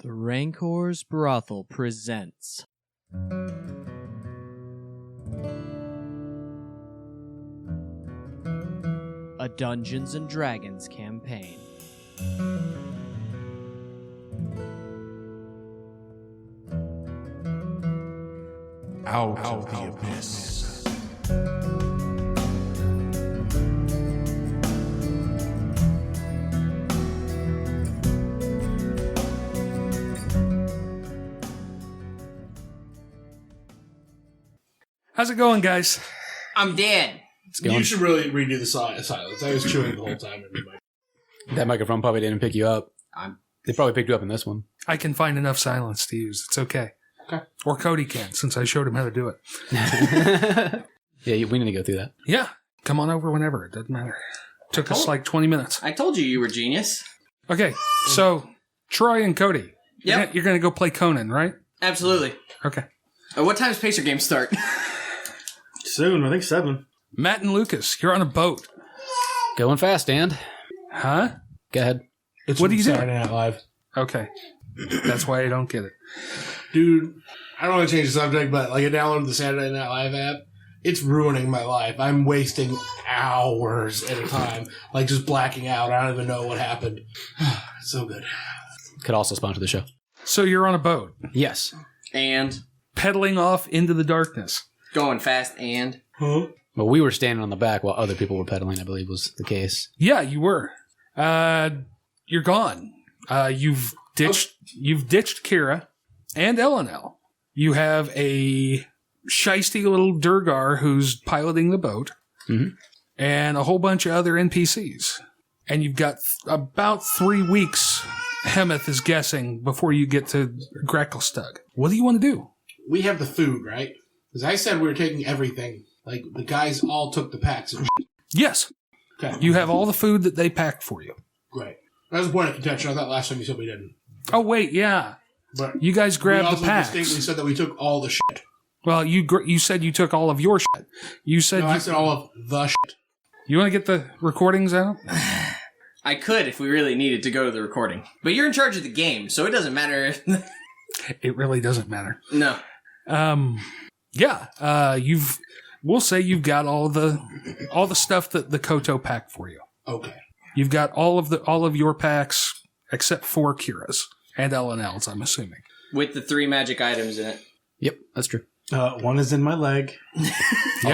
The Rancor's Brothel presents a Dungeons & Dragons campaign. Out of the abyss. How's it going, guys? I'm dead. It's going. You should really redo the silence. I was chewing the whole time. That microphone probably didn't pick you up. They probably picked you up in this one. I can find enough silence to use. It's okay. Okay. Or Cody can, since I showed him how to do it. Yeah, we need to go through that. Yeah. Come on over whenever. It doesn't matter. Took us like 20 minutes. I told you were genius. Okay, so Troy and Cody. Yep. You're going to go play Conan, right? Absolutely. Okay. What time does Pacer games start? Soon, I think 7. Matt and Lucas, you're on a boat. Going fast, and Huh? go ahead. It's What do you do? Saturday Night Live. Okay. That's why I don't get it. Dude, I don't want to change the subject, but like I downloaded the Saturday Night Live app. It's ruining my life. I'm wasting hours at a time, like just blacking out. I don't even know what happened. It's so good. Could also sponsor the show. So you're on a boat, Yes. And pedaling off into the darkness. going fast and... Huh? Well, we were standing on the back while other people were pedaling, I believe was the case. Yeah, you were. You're gone. You've ditched Kira and Elanil. You have a shisty little Durgar who's piloting the boat, and a whole bunch of other NPCs. And you've got about 3 weeks, Hemeth is guessing, before you get to Gracklestug. What do you want to do? We have the food, right? Because I said we were taking everything. Like, the guys all took the packs and shit. Yes, Okay. you have all the food that they packed for you. Great. That was a point of contention. I thought last time you said we didn't. Oh, wait, yeah. But You guys grabbed we the also packs. distinctly said that we took all the shit. Well, you said you took all of your shit. You said No, I said all of the shit. you want to get the recordings out? I could if we really needed to go to the recording. But you're in charge of the game, so it doesn't matter if... It really doesn't matter. No. Yeah. We'll say you've got all the stuff that the Koto packed for you. Okay. You've got all of your packs except for Kira's and Elanil's, I'm assuming. With the 3 magic items in it. Yep, that's true. One is in my leg. Yeah.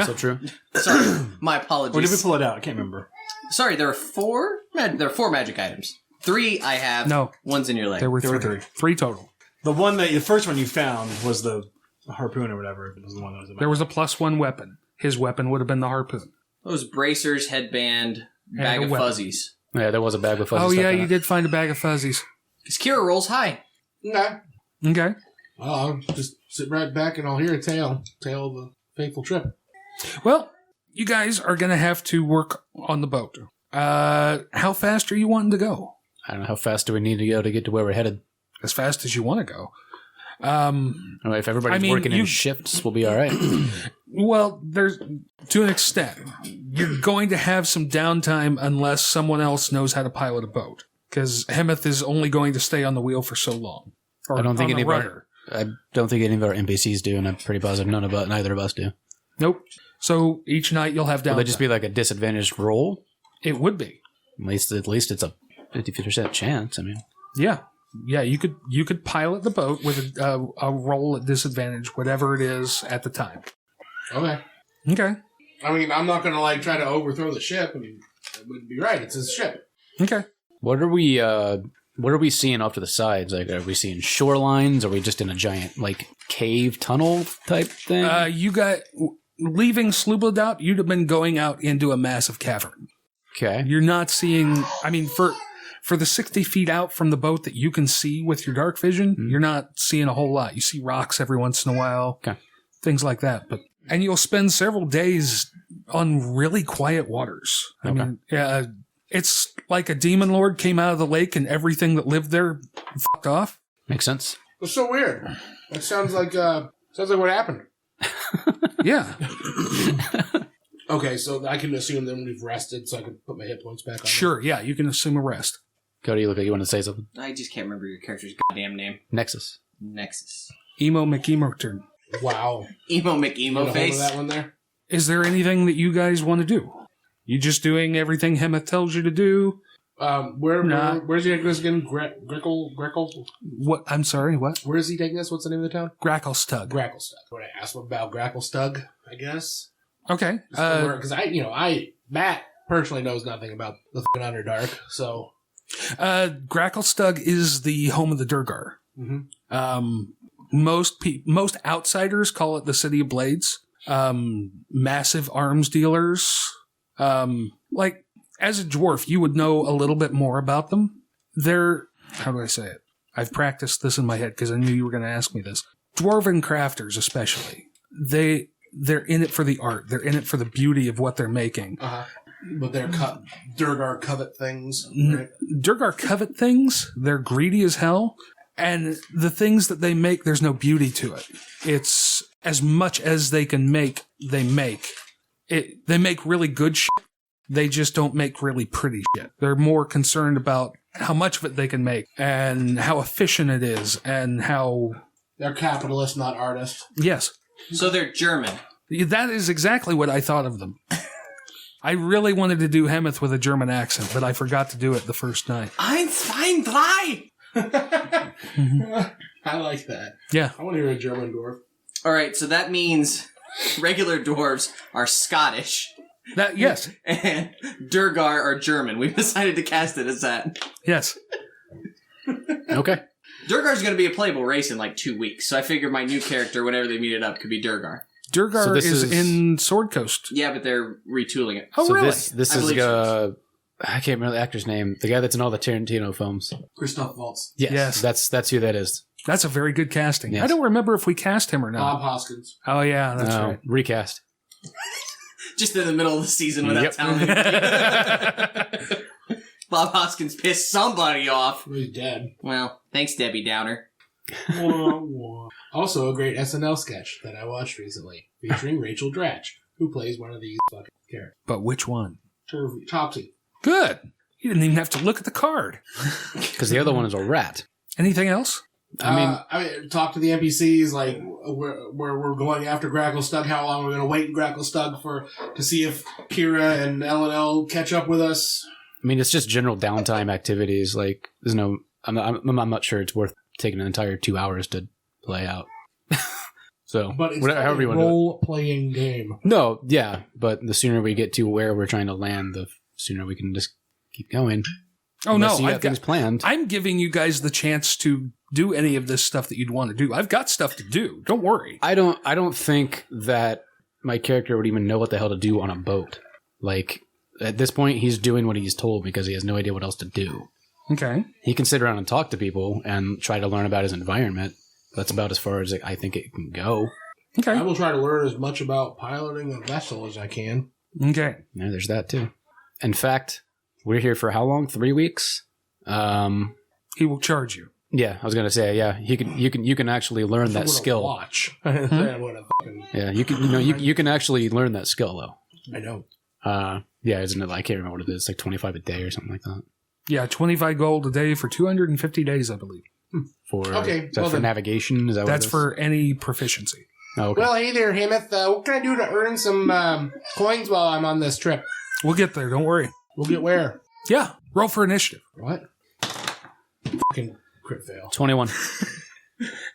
Also true. Sorry, my apologies. Or did we pull it out? I can't remember. Sorry, there are 4? There are 4 magic items. 3 I have. No. One's in your leg. There were There were three. 3. 3 total. The first one you found was the harpoon or whatever. It was the one that was in my There was a +1 weapon. His weapon would have been the harpoon. Those bracers, headband, bag a of weapon. fuzzies. Yeah, there was a bag with fuzzy Oh, stuff yeah, in you it. did find a bag of fuzzies. Because Kira rolls high. Nah. Okay. Well, I'll just sit right back and I'll hear a tale of the fateful trip. Well, you guys are going to have to work on the boat. How fast are you wanting to go? I don't know how fast do we need to go to get to where we're headed. As fast as you want to go. All right, if everybody's I mean, working you- in shifts, we'll be all right. Well, there's to an extent. You're going to have some downtime unless someone else knows how to pilot a boat. Because Hemeth is only going to stay on the wheel for so long. Or I don't think on the any of rudder. I don't think any of our NPCs do, and I'm pretty positive neither of us do. Nope. So each night you'll have downtime. Will it just be like a disadvantaged roll? It would be. At least it's a 50% chance. I mean, Yeah. Yeah, you could pilot the boat with a roll at disadvantage, whatever it is at the time. Okay. Okay. I mean, I'm not going to, try to overthrow the ship. I mean, that wouldn't be right. It's his ship. Okay. what are we seeing off to the sides? Like, are we seeing shorelines? Are we just in a giant cave tunnel type thing? You got leaving Steelblessed, you'd have been going out into a massive cavern. Okay. You're not seeing. I mean, for the 60 feet out from the boat that you can see with your dark vision, you're not seeing a whole lot. You see rocks every once in a while, Okay. things like that. And you'll spend several days on really quiet waters. I mean, yeah, it's like a demon lord came out of the lake and everything that lived there fucked off. Makes sense. That's so weird. That sounds like what happened. Yeah. Okay, so I can assume then we've rested, so I can put my hit points back on. Sure. Yeah, you can assume a rest. Cody, you look like you want to say something. I just can't remember your character's goddamn name. Nexus. Nexus. Emo McEmo turn. Wow. Emo Get a McEmo hold of face. that one there. Is there anything that you guys want to do? You just doing everything Hemeth tells you to do? Where's he taking us again? Greckle? What? I'm sorry, what? Where is he taking us? What's the name of the town? Gracklestug. Gracklestug. What I asked him about Gracklestug, I guess. Okay. Because Matt personally knows nothing about the fucking Underdark, so. Gracklestug is the home of the Durgar. Mm-hmm. Most outsiders call it the City of Blades. Massive arms dealers. Like, as a dwarf, you would know a little bit more about them. They're, how do I say it? I've practiced this in my head because I knew you were going to ask me this. Dwarven crafters, especially. They're in it for the art. They're in it for the beauty of what they're making. Uh-huh. But they're Durgar covet things. Right? Durgar covet things. They're greedy as hell. And the things that they make, there's no beauty to it. It's as much as they can make, they make. They make really good shit. They just don't make really pretty shit. They're more concerned about how much of it they can make and how efficient it is and how... They're capitalists, not artists. Yes. So they're German. That is exactly what I thought of them. I really wanted to do Hemeth with a German accent, but I forgot to do it the first night. 1, 2, 3! I like that. Yeah. I want to hear a German dwarf. Alright, so that means regular dwarves are Scottish. Yes. And Durgar are German. We've decided to cast it as that. Yes. Okay. Durgar's going to be a playable race in like 2 weeks, so I figure my new character, whenever they meet it up, could be Durgar. Durgar So this is is- in Sword Coast. Yeah, but they're retooling it. Oh, So really? this I is believe so. I can't remember the actor's name. The guy that's in all the Tarantino films. Christoph Waltz. Yes. That's who that is. That's a very good casting. Yes. I don't remember if we cast him or not. Bob Hoskins. Oh, yeah, that's No, right. recast. Just in the middle of the season without Yep. telling anybody. Bob Hoskins pissed somebody off. He's dead. Well, thanks, Debbie Downer. Also, a great SNL sketch that I watched recently, featuring Rachel Dratch, who plays one of these fucking characters. But which one? Topsy. Good. You didn't even have to look at the card. Because the other one is a rat. Anything else? I mean, talk to the NPCs, like, where we're going after Gracklestug, how long we're going to wait in Gracklestug to see if Kira and Elanil catch up with us. it's just general downtime activities. Like, there's no... I'm not sure it's worth taking an entire 2 hours to play out. So, But it's whatever, however a you want to do it. role-playing game. No, yeah, but the sooner we get to where we're trying to land, the sooner we can just keep going. Oh, Unless no. you have things planned. I'm giving you guys the chance to do any of this stuff that you'd want to do. I've got stuff to do. Don't worry. I don't think that my character would even know what the hell to do on a boat. Like, at this point, he's doing what he's told because he has no idea what else to do. Okay. He can sit around and talk to people and try to learn about his environment. That's about as far as I think it can go. Okay. I will try to learn as much about piloting a vessel as I can. Okay. Yeah, there's that too. In fact, we're here for how long? 3 weeks? He will charge you. Yeah, I was gonna say, yeah, you can actually learn that What a skill. Watch. What a fucking... Yeah, you can actually learn that skill though. I know. Yeah, isn't it? I can't remember what it is. Like 25 a day or something like that. Yeah, 25 gold a day for 250 days, I believe. For Okay, is that well for then. navigation? Is that That's what it is? for any proficiency. Oh, okay. Well, hey there, Hemeth. What can I do to earn some coins while I'm on this trip? We'll get there. Don't worry. We'll get where? Yeah. Roll for initiative. What? Fucking crit fail. 21.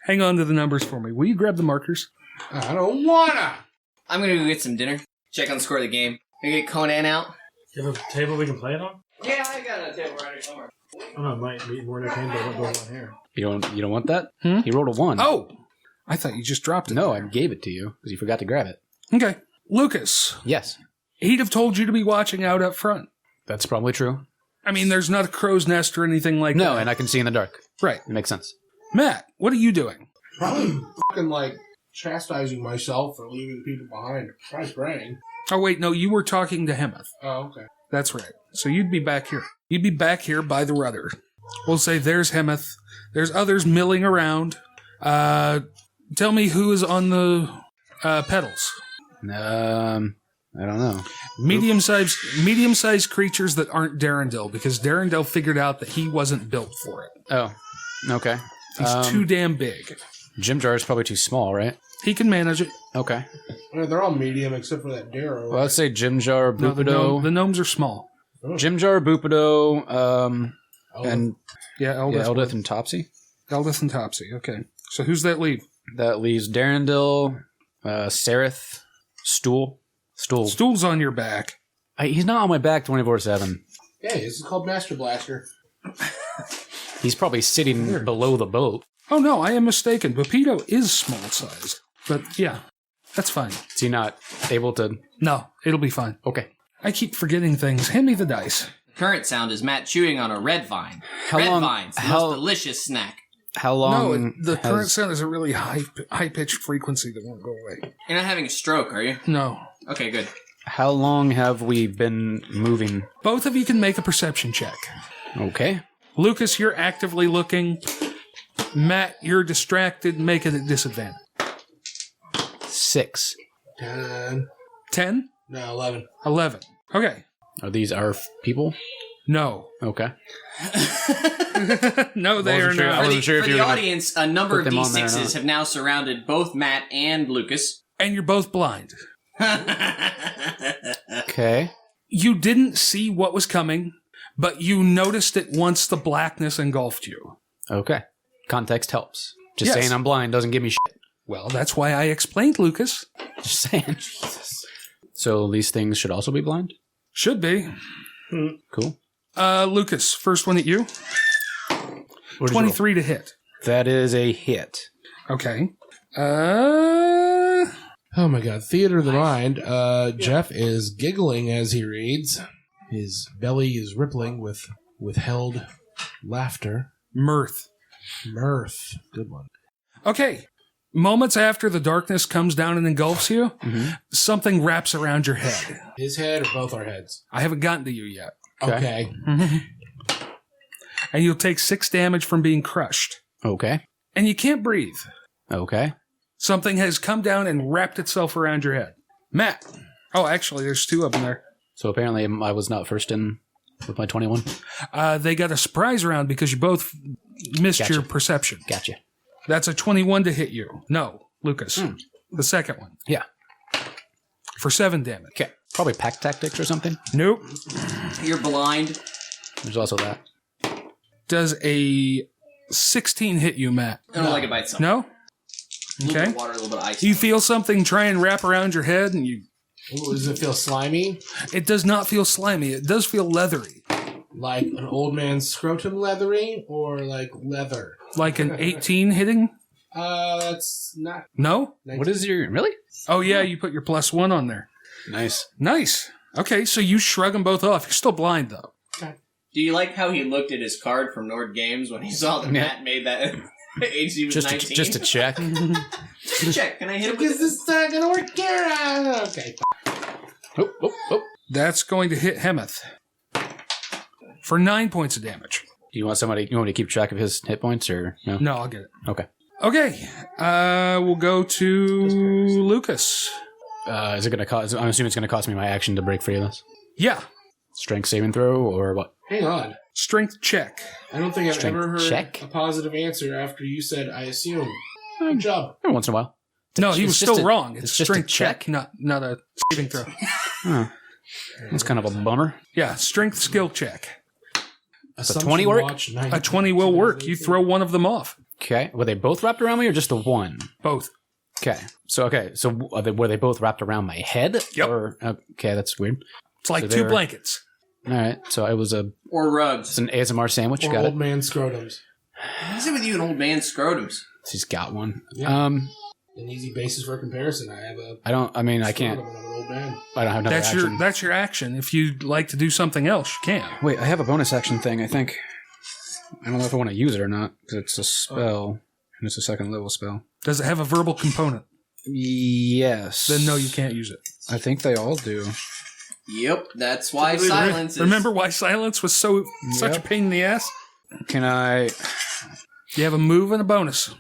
Hang on to the numbers for me. Will you grab the markers? I don't wanna. I'm going to go get some dinner. Check on the score of the game. Gonna get Conan out. You have a table we can play it on? Yeah, I got a table right here somewhere. I don't know, it might be more entertaining than what goes on here. You don't want that? Hmm? He rolled a 1. Oh! I thought you just dropped it. No, I gave it to you because you forgot to grab it. Okay. Lucas, Yes, he'd have told you to be watching out up front. that's probably true. I mean, there's not a crow's nest or anything like that. No, and I can see in the dark. Right. It makes sense. Matt, what are you doing? Probably fucking like chastising myself for leaving people behind. Try praying. Oh, wait, no, you were talking to Hemeth. Oh, okay. That's right. So you'd be back here. You'd be back here by the rudder. We'll say there's Hemeth. There's others milling around. Tell me who is on the pedals. I don't know. Medium-sized creatures that aren't Darendil, because Darendil figured out that he wasn't built for it. Oh, okay. He's too damn big. Gym jar is probably too small, right? He can manage it. Okay. They're all medium except for that Darrow. Well, let's say Gym jar, No, Bupido. the gnomes are small. Gym jar, Bupido, and Yeah, Eldith and Topsy. Eldith and Topsy. Okay. So who's that leave? That leaves Darendil, Sereth, Stool. Stool's on your back. He's not on my back 24/7. Yeah, this is called Master Blaster. He's probably sitting below the boat. Oh, no, I am mistaken. Bupido is small-sized. But, yeah, that's fine. Is he not able to... No, it'll be fine. Okay. I keep forgetting things. Hand me the dice. Current sound is Matt chewing on a red vine. How red long- vines, the how- most delicious snack. How long The current sound is a really high-pitched frequency that won't go away. You're not having a stroke, are you? No. Okay, good. How long have we been moving? Both of you can make a perception check. Okay. Lucas, you're actively looking. Matt, you're distracted. Make it a disadvantage. 6. 10. 10? No, 11. 11. Okay. Are these our people? No. Okay. No, they are wasn't sure. I not. wasn't sure if For you the were gonna audience, a number of put them on there or D6s not. have now surrounded both Matt and Lucas. And you're both blind. Okay. You didn't see what was coming, but you noticed it once the blackness engulfed you. Okay. Context helps. Just Yes. saying I'm blind doesn't give me shit. Well, that's why I explained, Lucas. Just saying. Jesus. So these things should also be blind? Should be. Cool. Lucas, first one at you. What did you roll? 23 to hit. That is a hit. Okay. Oh my god. Theater of the mind. Jeff is giggling as he reads. His belly is rippling with withheld laughter. Mirth. Mirth. Good one. Okay. Moments after the darkness comes down and engulfs you, something wraps around your head. His head or both our heads? I haven't gotten to you yet. Okay. And you'll take 6 damage from being crushed. Okay. And you can't breathe. Okay. Something has come down and wrapped itself around your head. Matt. Oh, actually, there's 2 of them there. So apparently I was not first in with my 21. They got a surprise round because you both missed Gotcha. your perception. Gotcha. That's a 21 to hit you. No, Lucas. The second one. Yeah. For 7 damage. Okay. Probably pack tactics or something. Nope. You're blind. There's also that. Does a 16 hit you, Matt? I don't like it by itself. No? A little bit Okay. of water, a little bit of ice. You feel something try and wrap around your head, and Ooh, does it feel slimy? it does not feel slimy. It does feel leathery. Like an old man's scrotum leathery or like leather? Like an 18 hitting? That's not. No? What is your... Really? Oh, yeah, you put your +1 on there. Nice. Nice. Okay, so you shrug them both off. You're still blind, though. Do you like how he looked at his card from Nord Games when he saw that Matt made that AC was Just 19? to check. Just check. Can I hit him with Is this not gonna work here? Okay. Oh. That's going to hit Hemeth for 9 points of damage. Do you want somebody... You want me to keep track of his hit points or... No? No, I'll get it. Okay. Okay, we'll go to Lucas. Is it going to cost... I'm assuming it's going to cost me my action to break free of this. Yeah, Strength saving throw or what? Hang on. strength check. I don't think I've Strength ever heard check? a positive answer after you said, I assume. Good job. Every once in a while. No, he was It's just still a- wrong. it's It's just a strength check, check? not a saving throw. Huh. That's kind of a bummer. Yeah, strength skill check. Assumption 20 work? watch, A 20 will work. You throw one of them off. Okay. Were they both wrapped around me or just the one? Both. Okay. So were they both wrapped around my head? Yep. Or, okay, that's weird. It's like So 2 they're- blankets. All right. So it was Or rugs. an ASMR sandwich. Or Got old it. man scrotums. What is it with you and old man scrotums? She's got one. Yeah. An easy basis for comparison. I have a I can't. scrotum and I'm an old man. I don't have another action. That's your action. If you'd like to do something else, you can. Wait, I have a bonus action thing, I think. I don't know if I want to use it or not, because it's a spell, and it's a 2nd level spell. Does it have a verbal component? Yes. Then no, you can't use it. I think they all do. Yep, that's why silence is... Remember why silence was such a pain in the ass? Can I... You have a move and a bonus.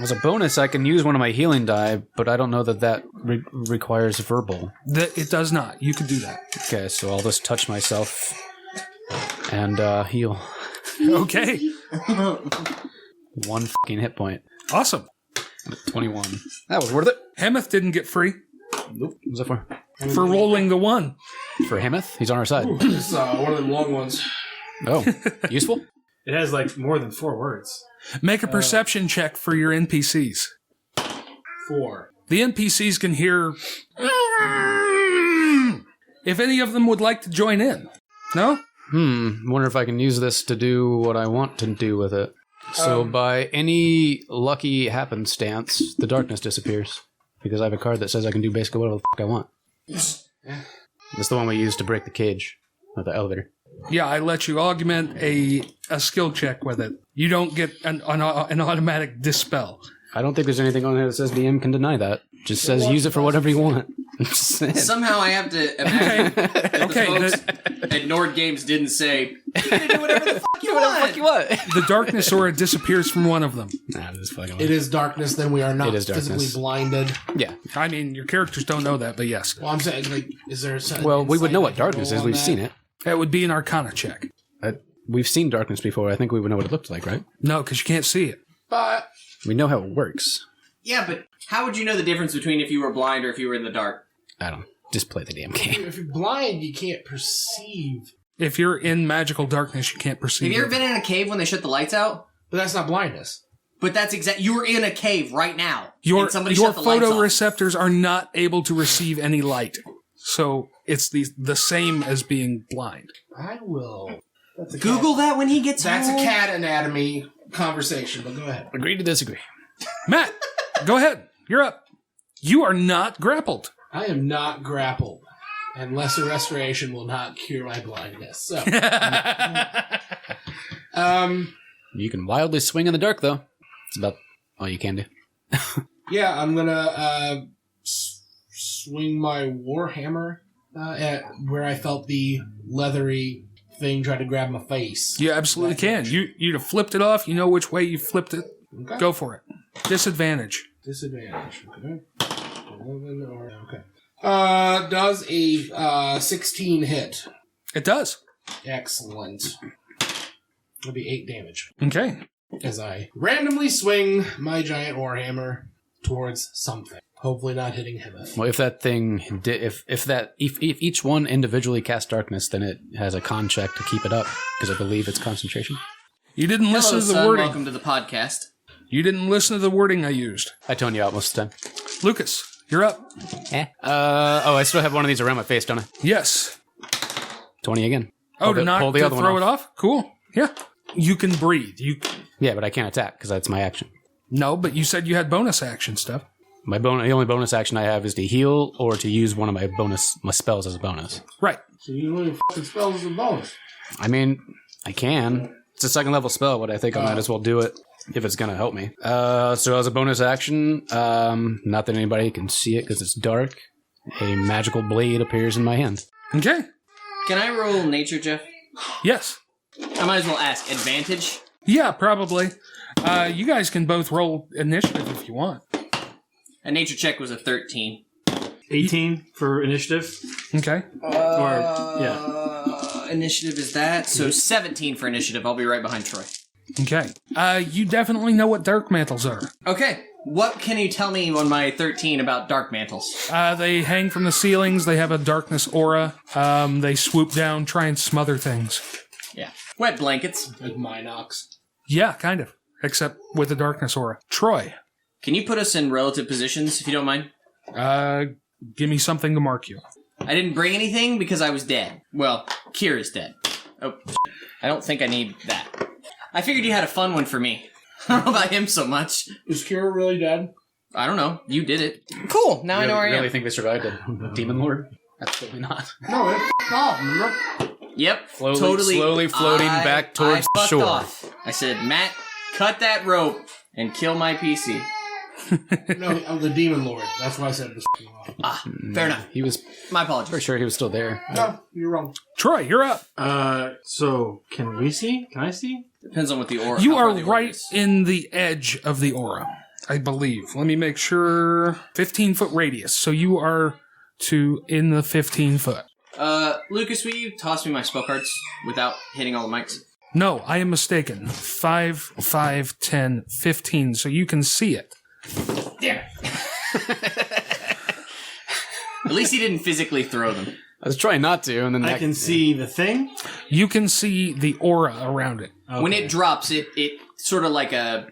As a bonus, I can use one of my healing die, but I don't know that requires verbal. It does not. You could do that. Okay, so I'll just touch myself and heal. Okay. 1 fucking hit point. Awesome. 21. That was worth it. Hemeth didn't get free Nope. What was that for? for rolling the 1. For Hemeth? He's on our side. This is one of them long ones. Oh, useful? It has like more than 4 words. Make a perception check for your NPCs. 4. The NPCs can hear... If any of them would like to join in. No? Wonder if I can use this to do what I want to do with it. So by any lucky happenstance, the darkness disappears. Because I have a card that says I can do basically whatever the fuck I want. That's the one we used to break the cage with the elevator. Yeah, I let you augment a skill check with it. You don't get an automatic dispel. I don't think there's anything on here that says DM can deny that. Just says use it for whatever you want. I'm just saying. Somehow I have to imagine that Okay, the folks at Nord Games didn't say, you can do whatever the fuck you want. The darkness aura disappears from one of them. Nah, this is fucking It is darkness, then we are not It is physically darkness. blinded. Yeah. I mean, your characters don't know that, but yes. Well, I'm saying, like, is there a Well, we would insight know I what can darkness roll is. on We've that? seen it. That would be an Arcana check. We've seen darkness before. I think we would know what it looked like, right? No, because you can't see it. But We know how it works. Yeah, but how would you know the difference between if you were blind or if you were in the dark? I don't know. Just play the damn game. if you're blind, you can't perceive. If you're in magical darkness, you can't perceive Have you ever it. been in a cave when they shut the lights out? But that's not blindness. But that's you were in a cave right now. Your and somebody shut the lights off. photoreceptors are not able to receive any light. So it's the same as being blind. I will. That's a Google that when he gets That's home. a cat anatomy conversation, but go ahead. Agree to disagree. Matt, go ahead. You're up. You are not grappled. I am not grappled, and lesser restoration will not cure my blindness. So, You can wildly swing in the dark, though. It's about all you can do. yeah, I'm gonna swing my warhammer at where I felt the leathery thing try to grab my face. You absolutely can. You'd have flipped it off. You know which way you flipped it. Okay. Go for it. Disadvantage. Disadvantage. Okay. 11 or okay. Does a 16 hit? It does. Excellent. That'll be 8 damage Okay. as I randomly swing my giant warhammer towards something. Hopefully not hitting him. Well, if that thing, if each one individually casts darkness, then it has a con check to keep it up because I believe it's concentration. You didn't listen Hello, to the son. wording. Welcome to the podcast. You didn't listen to the wording I used. I tone you out most of the time. Lucas, you're up. I still have one of these around my face, don't I? Yes. 20 again. Oh, to pull the other one throw it off? Cool. Yeah. You can breathe. Yeah, but I can't attack because that's my action. No, but you said you had bonus action stuff. The only bonus action I have is to heal or to use one of my spells as a bonus. Right. So you know your fucking spells as a bonus. I mean, I can. It's a second level spell, but I think I might as well do it if it's gonna help me. So as a bonus action, not that anybody can see it because it's dark, a magical blade appears in my hand. Okay. Can I roll nature, Jeff? Yes. I might as well ask. Advantage? Yeah, probably. You guys can both roll initiative if you want. A nature check was a 13. 18 for initiative. Okay. Initiative is that? So 17 for initiative. I'll be right behind Troy. Okay. You definitely know what dark mantles are. Okay. What can you tell me on my 13 about dark mantles? They hang from the ceilings. They have a darkness aura. They swoop down, try and smother things. Yeah. Wet blankets. Like Minox. Yeah, kind of. Except with a darkness aura. Troy, Can you put us in relative positions, if you don't mind? give me something to mark you. I didn't bring anything because I was dead. Well, Kira's dead. Oh, I don't think I need that. I figured you had a fun one for me. I don't know about him so much. Is Kira really dead? I don't know. You did it. Cool. Now I know where I am. Really think they survived a demon lord? Absolutely not. No, it off, remember? Yep. Slowly floating back towards I the shore. Off. I said, Matt, cut that rope and kill my PC. No, I'm the demon lord. That's why I said it was off. Fair enough. He was My apologies. pretty sure he was still there. No, you're wrong. Troy, you're up. So can we see? Can I see? Depends on what the aura. You how far are the aura right is. in the edge of the aura. I believe. Let me make sure. 15-foot radius. So you are in the 15-foot. Lucas, will you toss me my spell cards without hitting all the mics? No, I am mistaken. 5, 10, 15. So you can see it. Damn. At least he didn't physically throw them. I was trying not to, and then I can see the thing. You can see the aura around it. Okay. When it drops, it sort of like an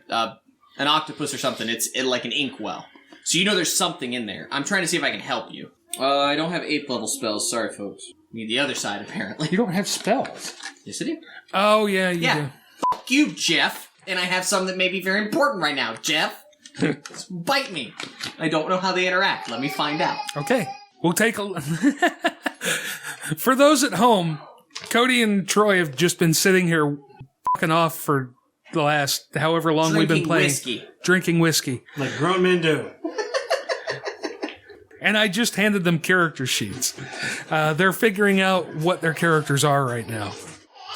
octopus or something. It's like an inkwell. So you know there's something in there. I'm trying to see if I can help you. I don't have 8th level spells. Sorry, folks. Need the other side, apparently. You don't have spells. Yes, I do. Oh, yeah, you Yeah. do. Fuck you, Jeff. And I have some that may be very important right now, Jeff. Bite me. I don't know how they interact. Let me find out. Okay. We'll take a... For those at home, Cody and Troy have just been sitting here fucking off for the last however long we've been playing. Drinking whiskey. Like grown men do. And I just handed them character sheets. They're figuring out what their characters are right now.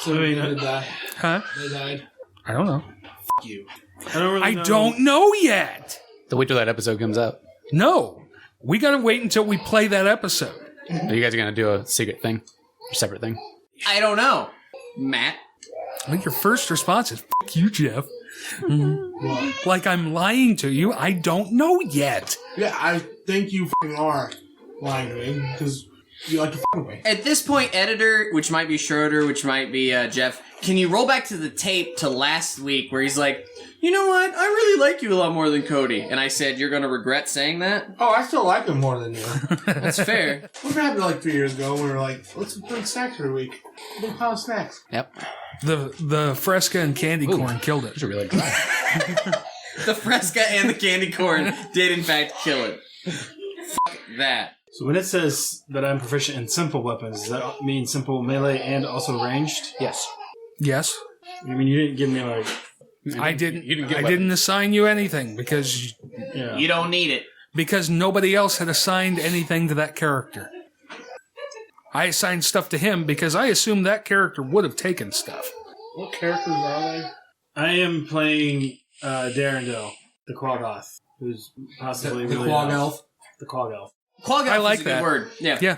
So they did die. Huh? They died. I don't know. F you. I don't really I know. don't know yet. So wait till that episode comes out. No. We gotta wait until we play that episode. Are you guys going to do a secret thing? Or separate thing? I don't know. Matt? I think your first response is, F you, Jeff. Like I'm lying to you. I don't know yet. Yeah, I think you f***ing are lying to me because you like to f*** with me. At this point, editor, which might be Schroeder, which might be Jeff, can you roll back to the tape to last week where he's like, you know what? I really like you a lot more than Cody. And I said, you're going to regret saying that? Oh, I still like him more than you. That's fair. What happened like 3 years ago when we were like, let's bring snacks every week. Big pile of snacks. Yep. The Fresca and candy corn killed it. Those are really dry. The Fresca and the candy corn did, in fact, kill it. Fuck that. So when it says that I'm proficient in simple weapons, does that mean simple melee and also ranged? Yes. Yes. I mean, you didn't give me like... I didn't. You didn't get I weapons. didn't assign you anything because Yeah. You don't need it. nobody else had assigned anything to that character. I assigned stuff to him because I assumed that character would have taken stuff. What characters are they? I am playing Darendil, the Quaggoth, who's possibly The really Quag Elf? The Quag Elf. Quaggoth I like is a good that. word. Yeah. Yeah.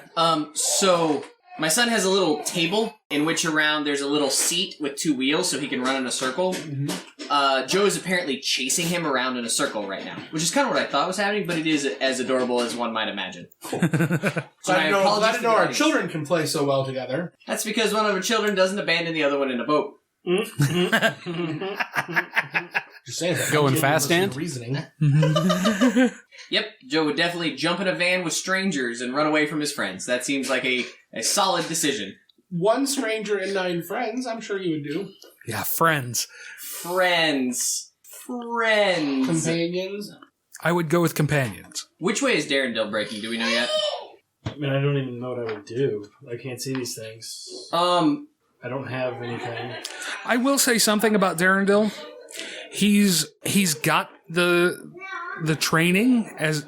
So my son has a little table in which around there's a little seat with 2 wheels so he can run in a circle. Joe is apparently chasing him around in a circle right now, which is kind of what I thought was happening, but it is as adorable as one might imagine. So I didn't know our children can play so well together. That's because one of our children doesn't abandon the other one in a boat. Just saying that. Going I can't fast, listen Ant? to reasoning. Yep, Joe would definitely jump in a van with strangers and run away from his friends. That seems like a solid decision. 1 stranger and 9 friends, I'm sure you would do. Yeah, friends. Friends. Companions. I would go with companions. Which way is Darendil breaking? Do we know yet? I mean, I don't even know what I would do. I can't see these things. I don't have anything. I will say something about Darendil. He's got the training as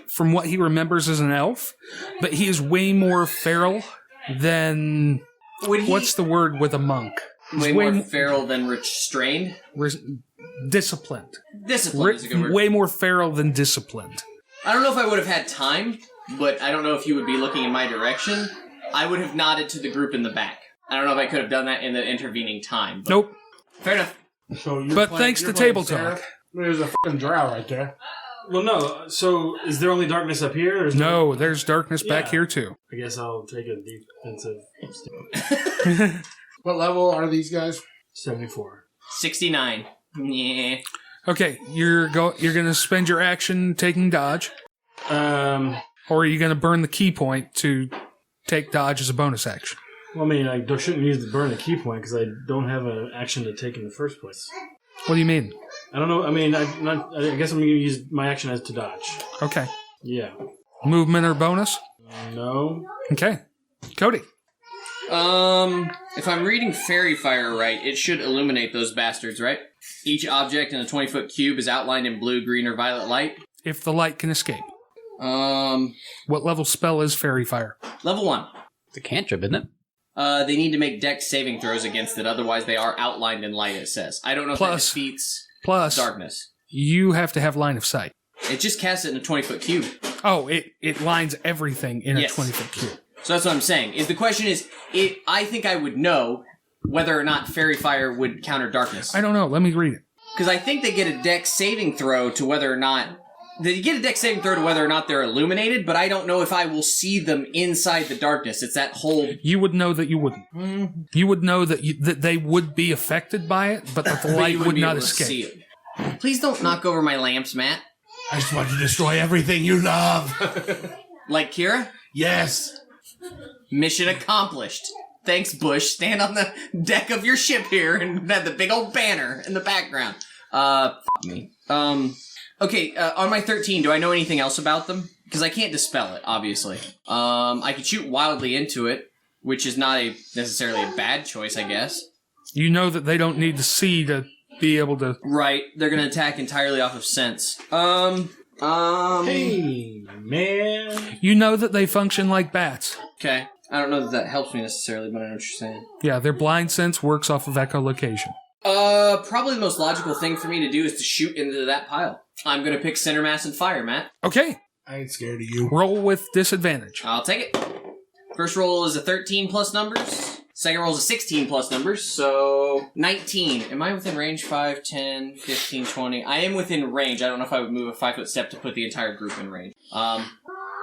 from what he remembers as an elf, but he is way more feral than what's the word with a monk? He's way more feral than restrained? Disciplined. Disciplined is a good word. Way more feral than disciplined. I don't know if I would have had time, but I don't know if you would be looking in my direction. I would have nodded to the group in the back. I don't know if I could have done that in the intervening time. But Nope. Fair enough. So you're But playing- thanks you're to playing Table Sarah. Talk. There's a fucking drow right there. Well, no. So, is there only darkness up here? Or is No, there's darkness back Yeah. here too. I guess I'll take a defensive stand. What level are these guys? 74. 69. Yeah. Okay, you're gonna spend your action taking dodge, Well, or are you gonna burn the key point to take dodge as a bonus action? I mean, I shouldn't use the burn the key point because I don't have an action to take in the first place. What do you mean? I don't know. I mean, I guess I'm going to use my action as to dodge. Okay, Yeah. movement or bonus? No. Okay, Cody. If I'm reading Fairy Fire right, it should illuminate those bastards, right? Each object in a 20-foot cube is outlined in blue, green, or violet light. If the light can escape. Level What level spell is Fairy Fire? 1. It's a cantrip, isn't it? They need to make dex saving throws against it, otherwise they are outlined in light, it says. I don't know if that Plus- defeats Plus, darkness. You have to have line of sight. It just casts it in a 20-foot cube. Oh, it lines everything in Yes. a 20-foot cube. So that's what I'm saying. Is the question is, I think I would know whether or not Fairy Fire would counter darkness. I don't know. Let me read it. Because I think they get a dex saving throw to whether or not... They get a dex saving throw to whether or not they're illuminated, but I don't know if I will see them inside the darkness. It's that whole... You would know that you wouldn't. You would know that they would be affected by it, but that the light you would be not able to see escape. it. Please don't knock over my lamps, Matt. I just want to destroy everything you love. Like Kira? Yes. Mission accomplished. Thanks, Bush. Stand on the deck of your ship here and have the big old banner in the background. Me. Okay, on my 13, do I know anything else about them? Because I can't dispel it, obviously. I could shoot wildly into it, which is not necessarily a bad choice, I guess. You know that they don't need to see to be able to... Right, they're gonna attack entirely off of sense. Hey, man. You know that they function like bats. Okay. I don't know that helps me necessarily, but I know what you're saying. Yeah, their blind sense works off of echolocation. Probably the most logical thing for me to do is to shoot into that pile. I'm gonna pick center mass and fire, Matt. Okay, I ain't scared of you. roll with disadvantage. I'll take it. First roll is a 13 plus numbers. Second roll is a 16 plus numbers, so 19. Am I within range? 5, 10, 15, 20. I am within range. I don't know if I would move a 5-foot step to put the entire group in range.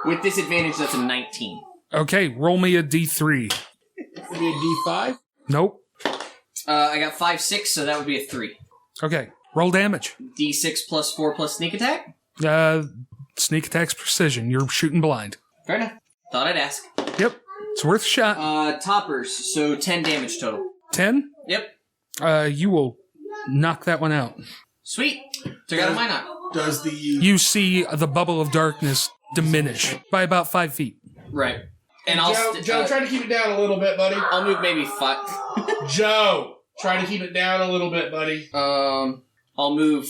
With disadvantage, that's a 19. Okay, roll me a d3. Would be a D5? Nope. I got 5, 6, so that would be a 3. Okay, roll damage. D6 plus 4 plus sneak attack? Sneak attack's precision. You're shooting blind. Fair enough. Thought I'd ask. Yep, it's worth a shot. Toppers, so 10 damage total. 10? Yep. You will knock that one out. Sweet. Took out a mine knock. Does the... You see the bubble of darkness diminish by about 5 feet. Right. And I'll... Joe, try to keep it down a little bit, buddy. I'll move maybe 5... Joe, try to keep it down a little bit, buddy. I'll move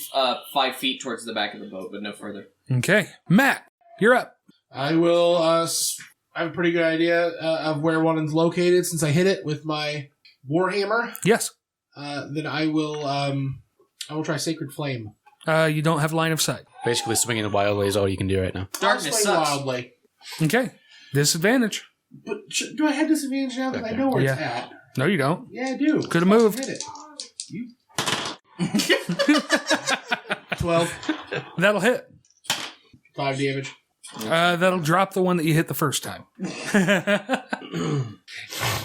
5 feet towards the back of the boat, but no further. Okay. Matt, you're up. I will, I have a pretty good idea of where one is located since I hit it with my Warhammer. Yes. Then I will try Sacred Flame. You don't have line of sight. Basically, swinging wildly is all you can do right now. Darkness I'll swing sucks. wildly. Okay. Disadvantage. But do I have disadvantage now that I know where it's Yeah. at? No, you don't. Yeah, I do. Could have moved. Hit it. You. 12. That'll hit. 5 damage. That'll drop the one that you hit the first time.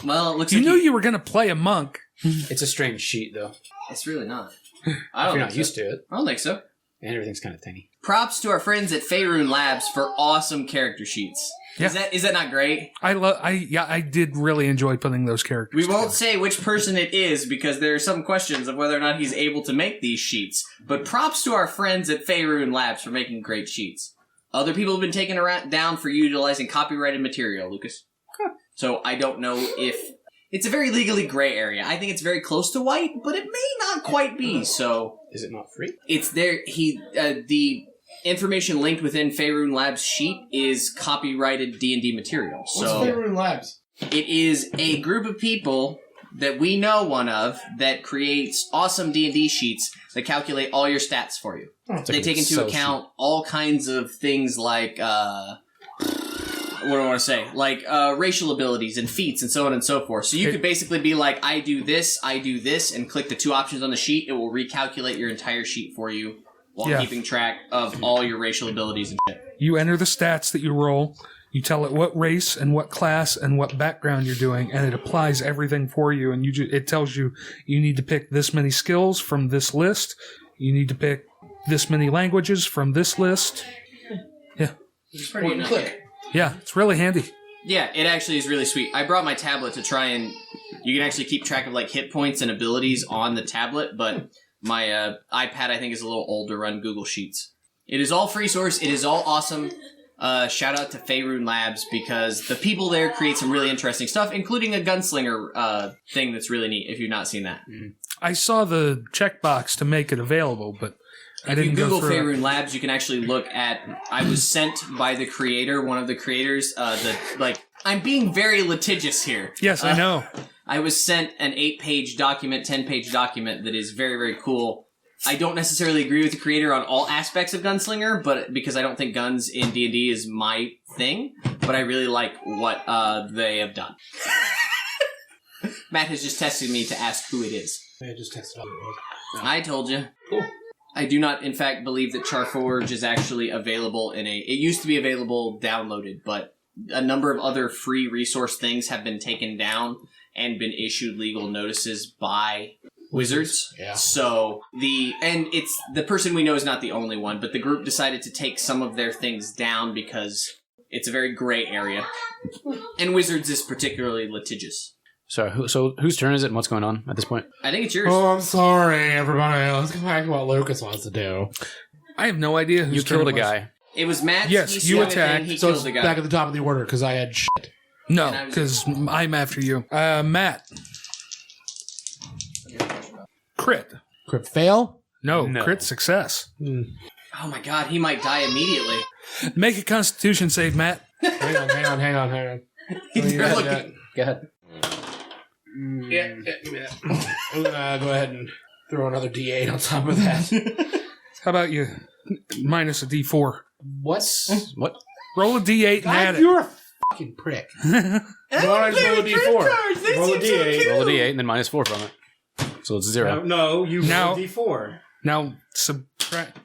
Well, it looks You like knew you were going to play a monk. It's a strange sheet, though. It's really not. I If don't you're think not so. used to it, I don't think so. and everything's kind of tiny. Props to our friends at Faerun Labs for awesome character sheets. Yeah. Is that not great? I did really enjoy putting those characters We won't together. say which person it is because there are some questions of whether or not he's able to make these sheets. But props to our friends at Faerun Labs for making great sheets. Other people have been taken down for utilizing copyrighted material, Lucas. So I don't know if... It's a very legally gray area. I think it's very close to white, but it may not quite be, so... Is it not free? It's there. The information linked within Faerun Labs' sheet is copyrighted D&D material. What's So Faerun Labs? it is a group of people that we know one of that creates awesome D&D sheets that calculate all your stats for you. They take into account all kinds of things like, what do I want to say? Like, racial abilities and feats and so on and so forth. So you could basically be like, I do this, and click the 2 options on the sheet. It will recalculate your entire sheet for you while keeping track of all your racial abilities and shit. You enter the stats that you roll. You tell it what race and what class and what background you're doing, and it applies everything for you. And it tells you you need to pick this many skills from this list. You need to pick this many languages from this list. Yeah. It's pretty nice. Click. Yeah, it's really handy. Yeah, it actually is really sweet. I brought my tablet to try and... You can actually keep track of, like, hit points and abilities on the tablet, but my iPad, I think, is a little old to run Google Sheets. It is all free source. It is all awesome. Shout out to Faerun Labs, because the people there create some really interesting stuff, including a gunslinger thing that's really neat, if you've not seen that. I saw the checkbox to make it available, but I didn't If you go Google through it. Faerun Labs, you can actually look at... I was sent by the creator, one of the creators, I'm being very litigious here. Yes, I know. I was sent an 8-page document, 10-page document that is very, very cool I don't necessarily agree with the creator on all aspects of Gunslinger, but because I don't think guns in D&D is my thing, but I really like what they have done. Matt has just tested me to ask who it is. I just tested out. I told you. Cool. I do not, in fact, believe that Charforge is actually available in a... It used to be available downloaded, but a number of other free resource things have been taken down and been issued legal notices by Wizards. Yeah. So, the person we know is not the only one, but the group decided to take some of their things down because it's a very gray area. And Wizards is particularly litigious. So whose turn is it and what's going on at this point? I think it's yours. Oh, I'm sorry, everybody. Let's go back to what Lucas wants to do. I have no idea who's You killed a guy. It was Matt's. Yes, he you said everything, attacked. He So killed it's the guy. back at the top of the order because I had shit. No, And I was- because I'm after you. Matt. Crit. Crit fail? No, No. crit success. Oh my god, he might die immediately. Make a Constitution save, Matt. Hang on. He's Yeah, looking. Go ahead. Yeah, give me that. I'm gonna go ahead and throw another D8 on top of that. How about you minus a D4? What? What? Roll a D8 and add God, it. you're a fucking prick. Why don't I just roll a D4? Roll a D8. Roll a d8 and then minus 4 from it. So it's 0. No, you Now- roll a D4. Now subtract.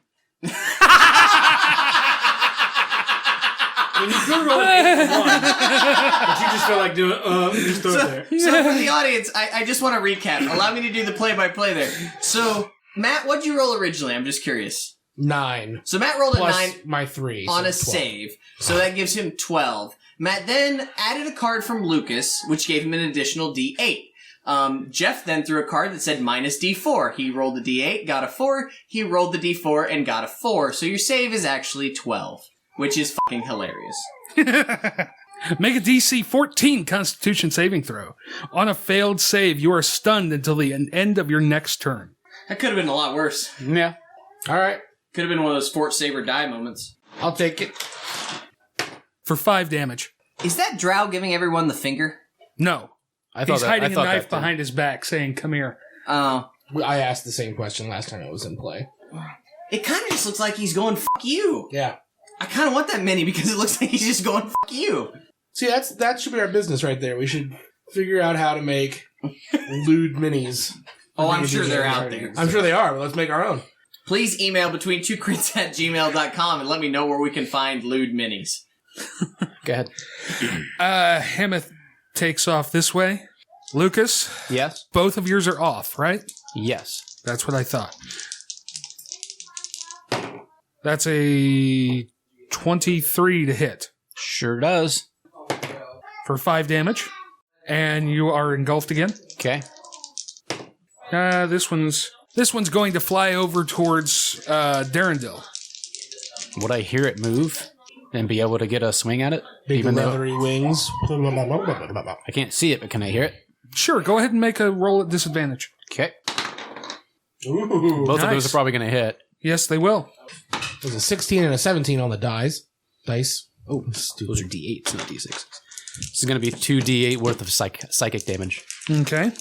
I mean, you could roll an 8 for 1, but you just feel like doing just throw it there. So for the audience, I just want to recap. Allow me to do the play-by-play there. So, Matt, what'd you roll originally? I'm just curious. 9. So Matt rolled Plus a 9 my 3. on so a 12. save. So that gives him 12. Matt then added a card from Lucas, which gave him an additional D8. Jeff then threw a card that said minus D4. He rolled a D8, got a 4. He rolled the D4 and got a 4. So your save is actually 12, which is fucking hilarious. Make a DC 14 Constitution saving throw. On a failed save, you are stunned until the end of your next turn. That could have been a lot worse. Yeah. All right. Could have been one of those Fort Save or Die moments. I'll take it. For 5 damage. Is that Drow giving everyone the finger? No. I thought He's that, hiding I a thought knife that too. behind his back saying, come here. Oh. I asked the same question last time I was in play. It kind of just looks like he's going, fuck you. Yeah. I kind of want that mini because it looks like he's just going, fuck you. See, that should be our business right there. We should figure out how to make lewd minis. Oh, I'm sure they're out there. I'm sure they are, but let's make our own. Please email between2crits@gmail.com and let me know where we can find lewd minis. Go ahead. Hemeth takes off this way. Lucas, Yes. both of yours are off, right? Yes. That's what I thought. That's a 23 to hit Sure does. for 5 damage. And you are engulfed again. Okay. This one's going to fly over towards Darendil. Would I hear it move and be able to get a swing at it? Big Even though leathery wings. I can't see it, but can I hear it? Sure, go ahead and make a roll at disadvantage. Okay. Ooh. Both of Nice. those are probably going to hit. Yes, they will. There's a 16 and a 17 on the dice. Oh, stupid. Those are D8s, not D6s. This is going to be 2D8 worth of psychic damage. Okay.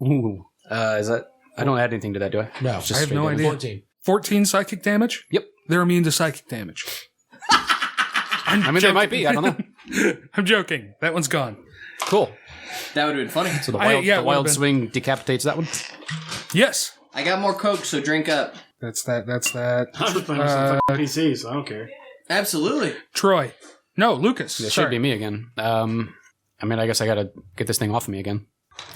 Ooh. Is that... I don't add anything to that, do I? No, It's just I have straight no damage. idea. 14. 14 psychic damage? Yep. They're immune to psychic damage. I mean, there might be. I don't know. I'm joking. That one's gone. Cool. That would have been funny. So the I- wild, yeah, it the wild would've been. swing decapitates that one? Yes. I got more Coke, so drink up. That's that. I'm just playing with some fucking PC, so I don't care. Absolutely. Troy. No, Lucas. It Sorry. should be me again. I mean, I guess I got to get this thing off of me again.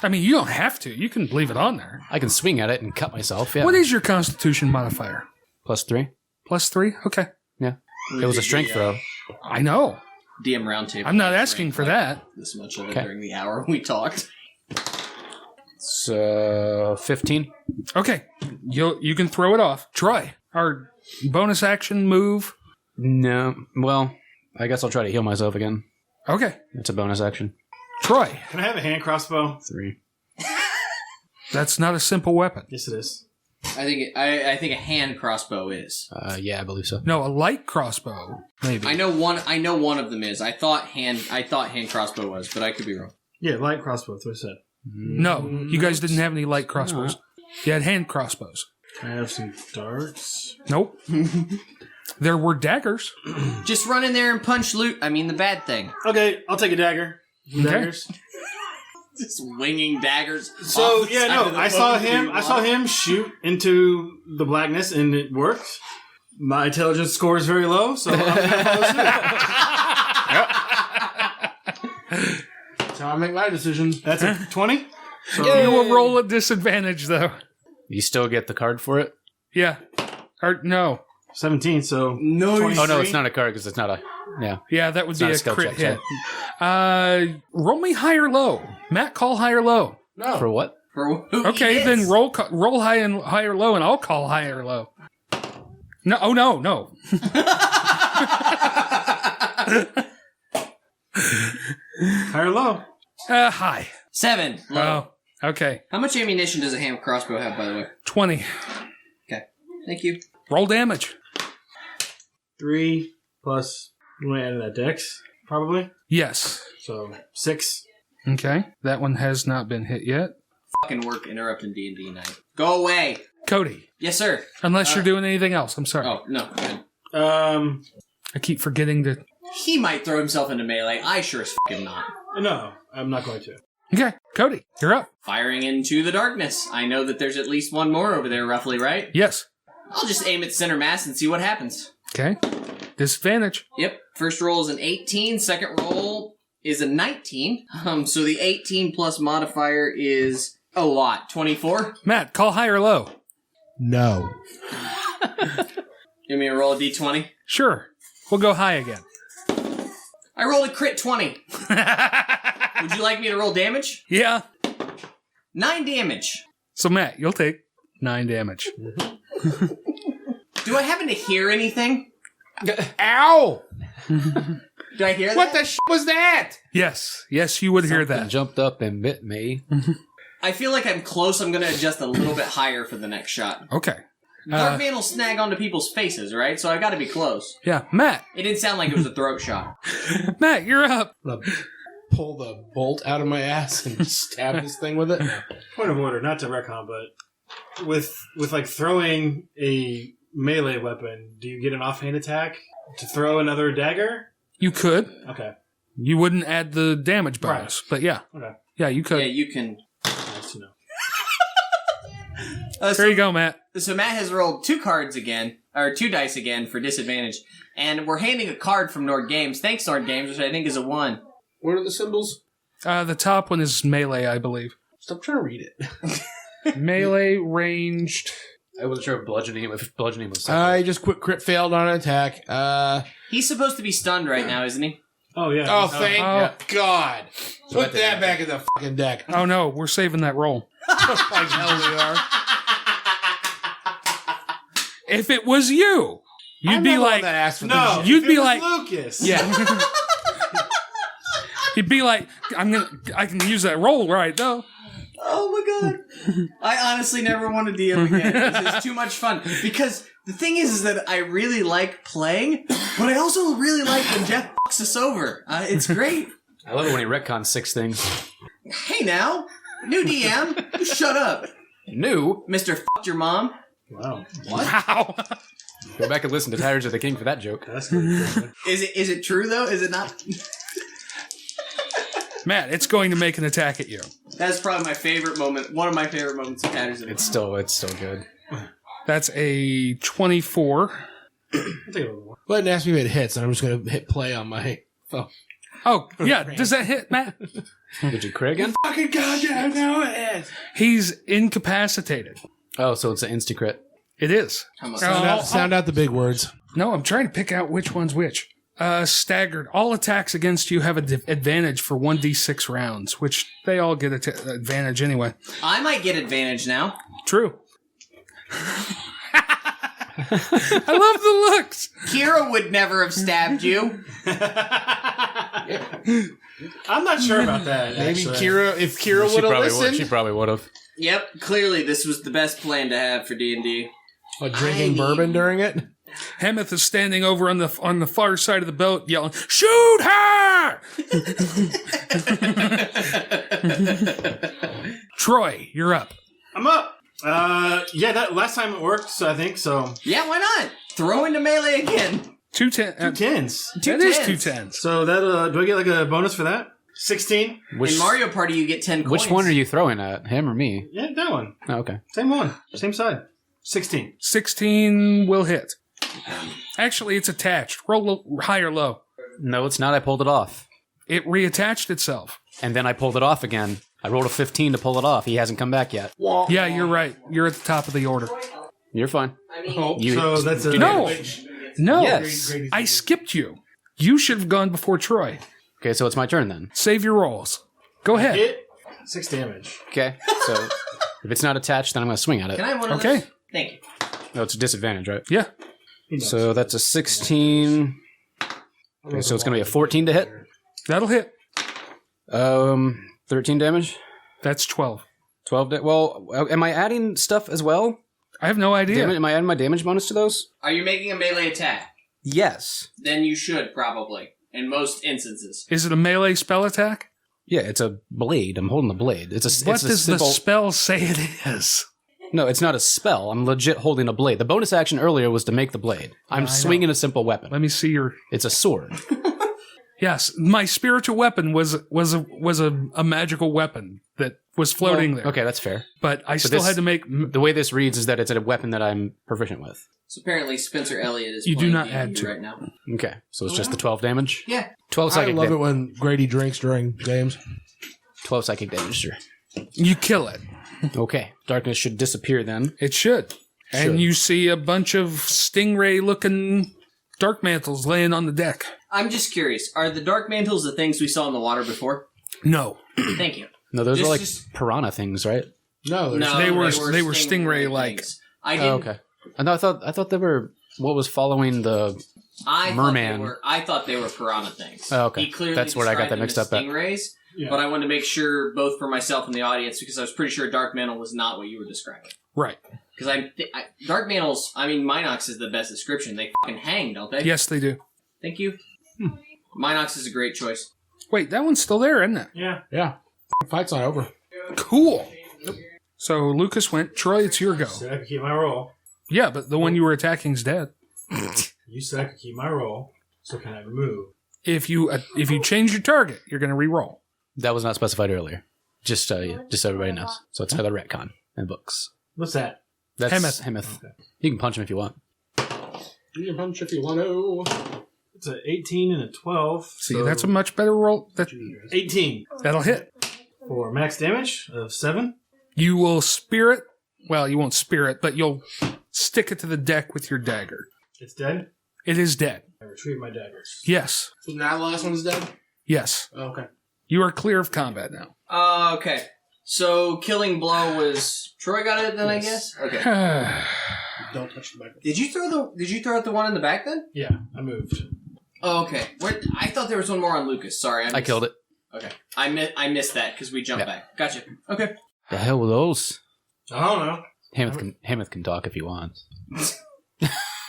I mean, you don't have to. You can leave it on there. I can swing at it and cut myself, yeah. What is your Constitution modifier? +3? +3? Okay. Yeah. It was a strength throw. I know. DM roundtable. I'm not asking for that. This much of it Okay. during the hour we talked. It's 15. Okay. You can throw it off. Troy. Our bonus action move. No. Well, I guess I'll try to heal myself again. Okay. It's a bonus action. Troy. Can I have a hand crossbow? 3. That's not a simple weapon. Yes, it is. I think a hand crossbow is. Yeah, I believe so. No, a light crossbow. Maybe. I know one of them is. I thought hand crossbow was, but I could be wrong. Yeah, light crossbow. That's what I said. No, you guys didn't have any light crossbows. You had hand crossbows. Can I have some darts? Nope. There were daggers. Just run in there and punch loot. I mean, the bad thing. Okay, I'll take a dagger. Okay. Daggers. Just winging daggers. So off the yeah, side no, of the I saw boat him. I saw him shoot into the blackness, and it worked. My intelligence score is very low, so I'm gonna follow suit. That's how I make my decisions. That's a 20. So You will roll at disadvantage, though. You still get the card for it? Yeah. Or no. 17. So No, Oh, no, it's not a card because it's not a... Yeah. Yeah, that would not be a a skill crit check, hit. Roll me high or low. Matt, call high or low. No. For what? For who Okay, he is. then roll high or low, and I'll call high or low. No, oh no. high or low? High. 7. Low. Oh, okay. How much ammunition does a hand crossbow have, by the way? 20. Okay. Thank you. Roll damage. 3 plus. You want to add in that dex? Probably. Yes. So 6. Okay. That one has not been hit yet. Fucking work interrupting D&D night. Go away. Cody. Yes, sir. Unless you're doing anything else. I'm sorry. Oh, no. Good. I keep forgetting to... He might throw himself into melee. I sure as fucking not. No, I'm not going to. Okay. Cody, you're up. Firing into the darkness. I know that there's at least one more over there, roughly, right? Yes. I'll just aim at center mass and see what happens. Okay. Disadvantage. Yep. First roll is an 18. Second roll is a 19. So the 18 plus modifier is a lot. 24. Matt, call high or low. No. You want me to roll a d20? Sure. We'll go high again. I rolled a crit 20. Would you like me to roll damage? Yeah. 9 damage. So, Matt, you'll take 9 damage. Do I happen to hear anything? Ow! Do I hear What that? the sh was that? Yes. Yes, you would hear Something that. jumped up and bit me. I feel like I'm close. I'm going to adjust a little bit higher for the next shot. Okay. Dark Man will snag onto people's faces, right? So I got to be close. Yeah. Matt. It didn't sound like it was a throat shot. Matt, you're up. I'm gonna pull the bolt out of my ass and stab this thing with it. Point of order, not to retcon, but with like throwing a melee weapon, do you get an offhand attack to throw another dagger? You could. Okay. You wouldn't add the damage bonus, but yeah. Okay. Yeah, you could. Yeah, you can. Nice to know. There you go, Matt. So Matt has rolled 2 cards again, or 2 dice again for disadvantage, and we're handing a card from Nord Games. Thanks, Nord Games, which I think is a 1. What are the symbols? The top one is melee, I believe. Stop trying to read it. Melee, ranged. I wasn't sure if bludgeoning was separate. I just crit failed on an attack. He's supposed to be stunned right now, isn't he? Oh, yeah. Oh, thank God. Put that that back in the fucking deck. Oh no, we're saving that roll. Like hell we are. If it was you, you'd I'm be not the one like, that asked for No, this. You'd if be it was like- Lucas. Yeah. you'd be like, I can use that roll right though. Oh my god. I honestly never want to DM again. This is too much fun. Because the thing is that I really like playing, but I also really like when Jeff fucks us over. It's great. I love it when he retcons 6 things. Hey now, new DM, you shut up. New? Mr. Fucked your mom. Wow. Wow. Go back and listen to Tires of the King for that joke. That's good. Is it true though? Is it not? Matt, it's going to make an attack at you. That's probably my favorite moment. One of my favorite moments of Tatters. It's still good. That's a 24. I'll take a little more. Go ahead and ask me if it hits, and I'm just going to hit play on my phone. Oh, yeah. Does that hit, Matt? Did you crit again? Fucking goddamn, now it is. He's incapacitated. Oh, so it's an insta-crit. It is. How much? Sound out the big words. No, I'm trying to pick out which one's which. Staggered. All attacks against you have an advantage for 1d6 rounds, which they all get advantage anyway. I might get advantage now. True. I love the looks. Kira would never have stabbed you. I'm not sure about that. Maybe actually. Kira, if Kira would have listened. She probably would have. Yep, clearly this was the best plan to have for D&D. Drinking bourbon during it? Hemeth is standing over on the far side of the boat yelling, "Shoot her!" Troy, you're up. I'm up. Yeah, that last time it worked, so I think so. Yeah, why not? Throw into melee again. 2 10. 2 tens. That is 2 10s. So that do I get like a bonus for that? 16. In Mario Party, you get 10 coins. Which one are you throwing at? Him or me? Yeah, that one. Oh, okay. Same one. Same side. 16. 16 will hit. Actually, it's attached. Roll high or low. No, it's not. I pulled it off. It reattached itself. And then I pulled it off again. I rolled a 15 to pull it off. He hasn't come back yet. Yeah, you're right. You're at the top of the order. You're fine. Oh, You- so that's a... No. No. Yes. I skipped you. You should have gone before Troy. Okay, so it's my turn then. Save your rolls. Go ahead. Hit. 6 damage. Okay, so if it's not attached, then I'm going to swing at it. Can I have one of Okay. those? Thank you. No, it's a disadvantage, right? Yeah. So that's a 16. Okay, so it's going to be a 14 to hit. That'll hit. 13 damage. That's 12. 12. Well, am I adding stuff as well? I have no idea. Am I adding my damage bonus to those? Are you making a melee attack? Yes. Then you should, probably. In most instances. Is it a melee spell attack? Yeah, it's a blade. I'm holding the blade. What it's a does simple... the spell say it is? No, it's not a spell. I'm legit holding a blade. The bonus action earlier was to make the blade. I'm swinging a simple weapon. Let me see your... It's a sword. Yes, my spiritual weapon was a magical weapon that was floating there. Okay, that's fair. But I still this- had to make... The way this reads is that it's a weapon that I'm proficient with. So apparently Spencer Elliott is You do playing not D&D add to right it. now. Okay, so it's just the 12 damage? Yeah. 12 I psychic love it damage. when Grady drinks during games. 12 psychic damage, sir. You kill it. Okay, darkness should disappear then. It should. And you see a bunch of stingray-looking dark mantles laying on the deck. I'm just curious. Are the dark mantles the things we saw in the water before? No. Thank you. No, those are like Just- piranha things, right? No, No, They were stingray-like. things. I didn't. Oh, okay. I thought they were what was following the... Merman. I thought they were piranha things. Oh, okay. He clearly That's where I got described that them mixed as up at. Stingrays, Yeah. but I wanted to make sure both for myself and the audience because I was pretty sure dark mantle was not what you were describing. Right. Because dark mantles. I mean, Minox is the best description. They fucking hang, don't they? Yes, they do. Thank you. Minox is a great choice. Wait, that one's still there, isn't it? Yeah. Yeah. Fight's not over. Cool. So Lucas went, Troy, it's your go. Said I could keep my roll. Yeah, but the one you were attacking is dead. You said I could keep my roll. So can I move? If you change your target, you're going to re-roll. That was not specified earlier. Just so everybody knows. So it's another retcon in books. What's that? That's Hemeth. Hemeth. Okay. You can punch him if you want. You can punch if you want to. It's an 18 and a 12. See, so that's a much better roll. 18 That'll hit. for max damage of 7. You will spirit. Well, you won't spirit, but you'll stick it to the deck with your dagger. It's dead. It is dead. I retrieve my daggers. Yes. So now the last one's dead? Yes. Oh, okay. You are clear of combat now. Okay. So killing blow was Troy got it then, I guess. Okay. Don't touch the microphone. Did you throw out the one in the back then? Yeah, I moved. Oh, okay. I thought there was one more on Lucas. Sorry, I killed it. Okay, I missed that because we jumped back. Gotcha. Okay. The hell were those? I don't know. Hemeth can talk if he wants.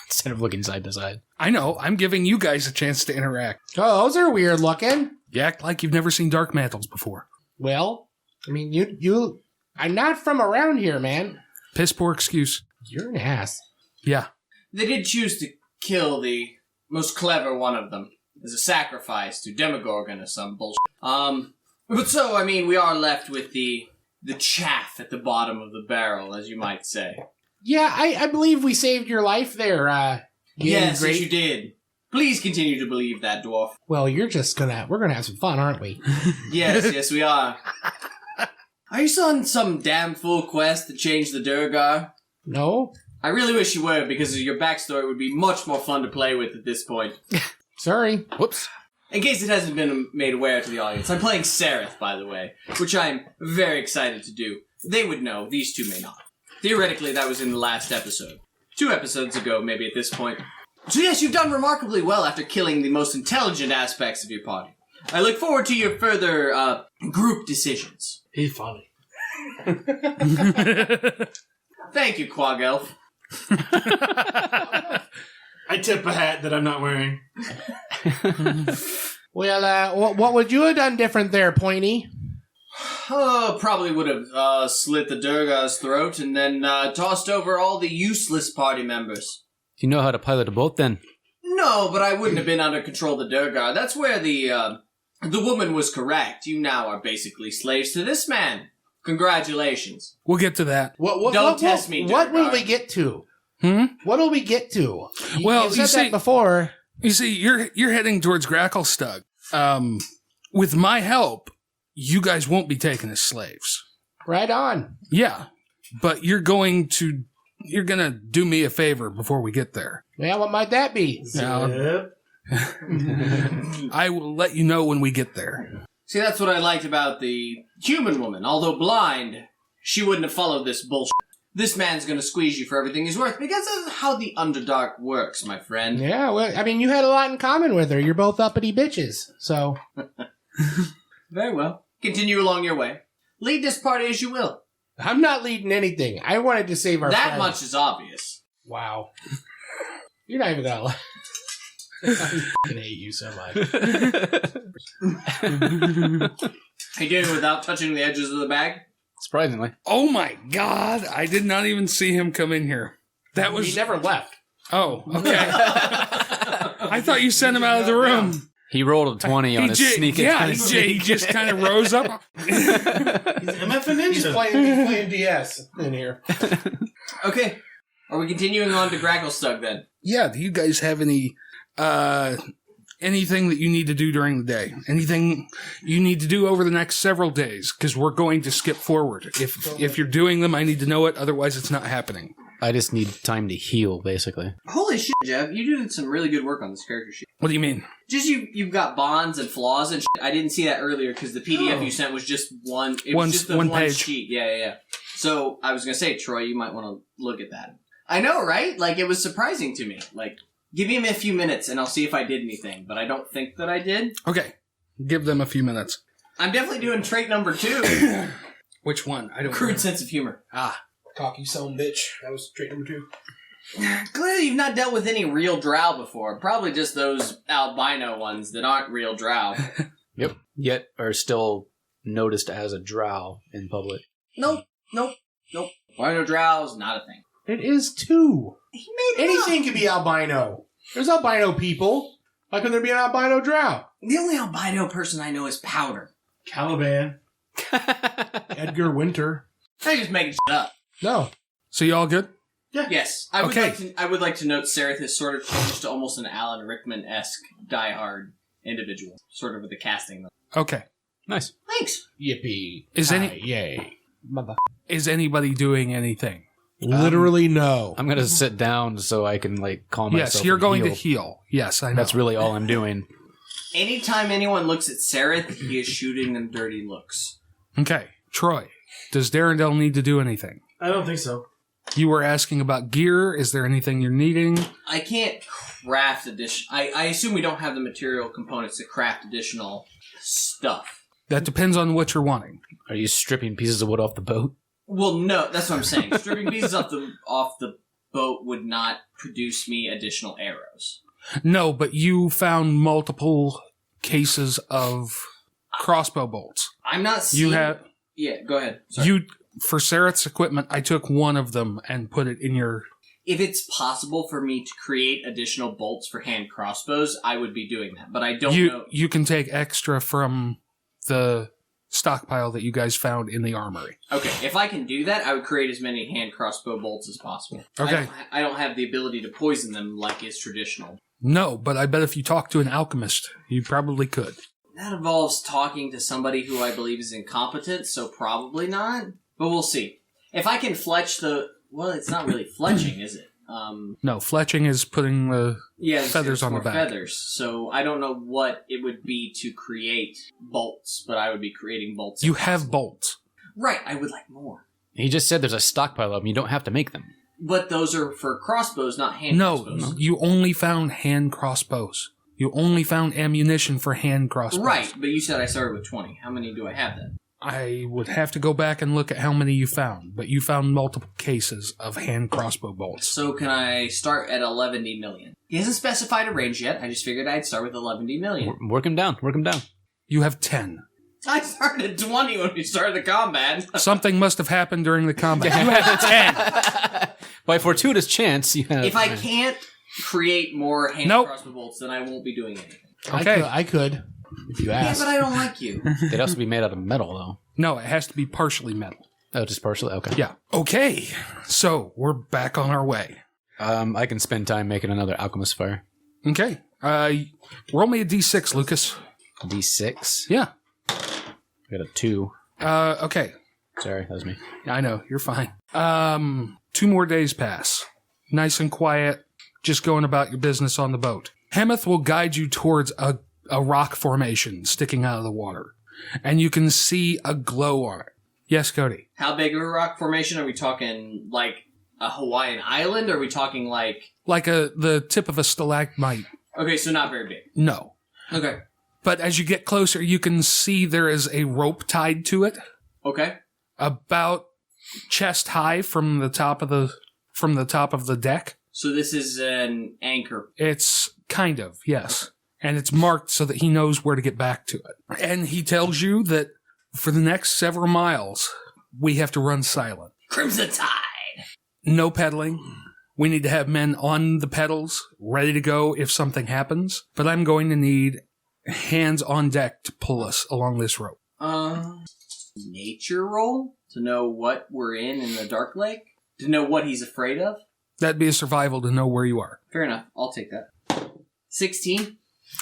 Instead of looking side to side. I know. I'm giving you guys a chance to interact. Oh, those are weird looking. You act like you've never seen dark mantles before. Well, I mean, you. I'm not from around here, man. Piss poor excuse. You're an ass. Yeah. They did choose to kill the most clever one of them as a sacrifice to Demogorgon or some bullshit. But so, I mean, we are left with the chaff at the bottom of the barrel, as you might say. Yeah, I believe we saved your life there. Yes, great. yes, you did. Please continue to believe that, dwarf. Well, we're gonna have some fun, aren't we? Yes, yes, we are. Are you still on some damn fool quest to change the Durgar? No, I really wish you were, because your backstory would be much more fun to play with at this point. sorry. Whoops. In case it hasn't been made aware to the audience, I'm playing Sereth, by the way, which I'm very excited to do. They would know, these two may not. Theoretically, that was in the last episode. 2 episodes ago, maybe at this point. So yes, you've done remarkably well after killing the most intelligent aspects of your party. I look forward to your further, group decisions. He's funny. Thank you, Quag Elf. I tip a hat that I'm not wearing. Well, what would you have done different there, Pointy? Probably would have slit the Durgar's throat and then tossed over all the useless party members. Do you know how to pilot a boat then? No, but I wouldn't have been under control of the Durgar. That's where the woman was correct. You now are basically slaves to this man. Congratulations. We'll get to that. Don't test me, What will Durgar. we get to? Hmm? What will we get to? Well, you you said that see- before. You see, you're heading towards Gracklestug. With my help, you guys won't be taken as slaves. Right on. Yeah, but you're gonna do me a favor before we get there. Yeah, what might that be? Now, Yep. I will let you know when we get there. See, that's what I liked about the human woman. Although blind, she wouldn't have followed this bullshit. This man's gonna squeeze you for everything he's worth because that's how the Underdark works, my friend. Yeah, well, I mean, you had a lot in common with her. You're both uppity bitches, so... Very well. Continue along your way. Lead this party as you will. I'm not leading anything. I wanted to save our That friends. much is obvious. Wow. You're not even gonna lie. I fucking hate you so much. Are you doing it without touching the edges of the bag? Surprisingly. Oh my god, I did not even see him come in here. That He was... never left. Oh, okay. I thought you sent him out of the room. He rolled a 20 on his sneak attack. he just kind of rose up. He's MF a He's ninja. playing DS in here. Okay. Are we continuing on to Gracklestug then? Yeah, do you guys have any anything that you need to do during the day? Anything you need to do over the next several days? Because we're going to skip forward. If you're doing them, I need to know it. Otherwise, it's not happening. I just need time to heal, basically. Holy shit, Jeff. You did some really good work on this character sheet. What do you mean? Just you've got bonds and flaws and shit. I didn't see that earlier because the PDF you sent was just one. It was just the one one page. sheet. Yeah. So I was gonna say, Troy, you might want to look at that. I know, right? Like it was surprising to me. Like, give me a few minutes and I'll see if I did anything. But I don't think that I did. Okay, give them a few minutes. I'm definitely doing trait number 2. Which one? I don't Crude remember. sense of humor. Cocky son bitch. That was trait number 2. Clearly, you've not dealt with any real drow before. Probably just those albino ones that aren't real drow. Yep. Yet are still noticed as a drow in public. Nope. Albino drow's not a thing. It is 2. He made it Anything up. can be albino. There's albino people. Why couldn't there be an albino drow? The only albino person I know is Powder. Caliban. Edgar Winter. I just making shit up. No. So you all good? Yes, I would Okay. I would like to note Sereth has sort of changed to almost an Alan Rickman-esque diehard individual, sort of with the casting. Okay. Nice. Thanks. Yippee. Is any- Yay. Mother. Is anybody doing anything? Literally no. I'm going to sit down so I can, calm myself. Yes, you're and going to heal. heal. Yes, I know. That's really all I'm doing. Anytime anyone looks at Sereth, he is shooting them dirty looks. Okay. Troy, does Darendelle need to do anything? I don't think so. You were asking about gear. Is there anything you're needing? I can't craft additional... I assume we don't have the material components to craft additional stuff. That depends on what you're wanting. Are you stripping pieces of wood off the boat? Well, no, that's what I'm saying. Stripping pieces off the boat would not produce me additional arrows. No, but you found multiple cases of crossbow bolts. I'm not seeing... You have... Yeah, go ahead. Sorry. For Sereth's equipment, I took one of them and put it in your... If it's possible for me to create additional bolts for hand crossbows, I would be doing that. But I don't know. You can take extra from the stockpile that you guys found in the armory. Okay, if I can do that, I would create as many hand crossbow bolts as possible. Okay. I don't have the ability to poison them like is traditional. No, but I bet if you talk to an alchemist, you probably could. That involves talking to somebody who I believe is incompetent, so probably not. But we'll see. If I can fletch the... Well, it's not really fletching, is it? No, fletching is putting the Yeah, feathers on the more back. feathers. So I don't know what it would be to create bolts, but I would be creating bolts. You if have possible. bolts. Right, I would like more. He just said there's a stockpile of them. You don't have to make them. But those are for crossbows, not hand No, crossbows. you only found hand crossbows. You only found ammunition for hand crossbows. Right, but you said I started with 20. How many do I have then? I would have to go back and look at how many you found, but you found multiple cases of hand crossbow bolts. So can I start at 11 million? He hasn't specified a range yet. I just figured I'd start with 11 million. Work him down. Work him down. You have 10. I started at 20 when we started the combat. Something must have happened during the combat. You had 10. By fortuitous chance, you have. If I can't create more hand Nope. crossbow bolts, then I won't be doing anything. Okay. I could. If you Yeah, ask. but I don't like you. They'd also be made out of metal, though. No, it has to be partially metal. Oh, just partially? Okay. Yeah. Okay. So we're back on our way. I can spend time making another alchemist fire. Okay. Roll me a d6, Lucas. D6. Yeah. I got a 2. Okay. Sorry, that was me. I know, you're fine. 2 more days pass. Nice and quiet, just going about your business on the boat. Hemeth will guide you towards a rock formation sticking out of the water, and you can see a glow on it. Yes, Cody? How big of a rock formation? Are we talking like a Hawaiian island, or are we talking like... Like the tip of a stalagmite. Okay, so not very big. No. Okay. But as you get closer, you can see there is a rope tied to it, Okay. about chest high from the top of the deck. So this is an anchor. It's kind of, yes. And it's marked so that he knows where to get back to it. And he tells you that for the next several miles, we have to run silent. Crimson Tide! No pedaling. We need to have men on the pedals, ready to go if something happens. But I'm going to need hands on deck to pull us along this rope. Nature roll? To know what we're in the Darklake? To know what he's afraid of? That'd be a survival to know where you are. Fair enough. I'll take that. 16?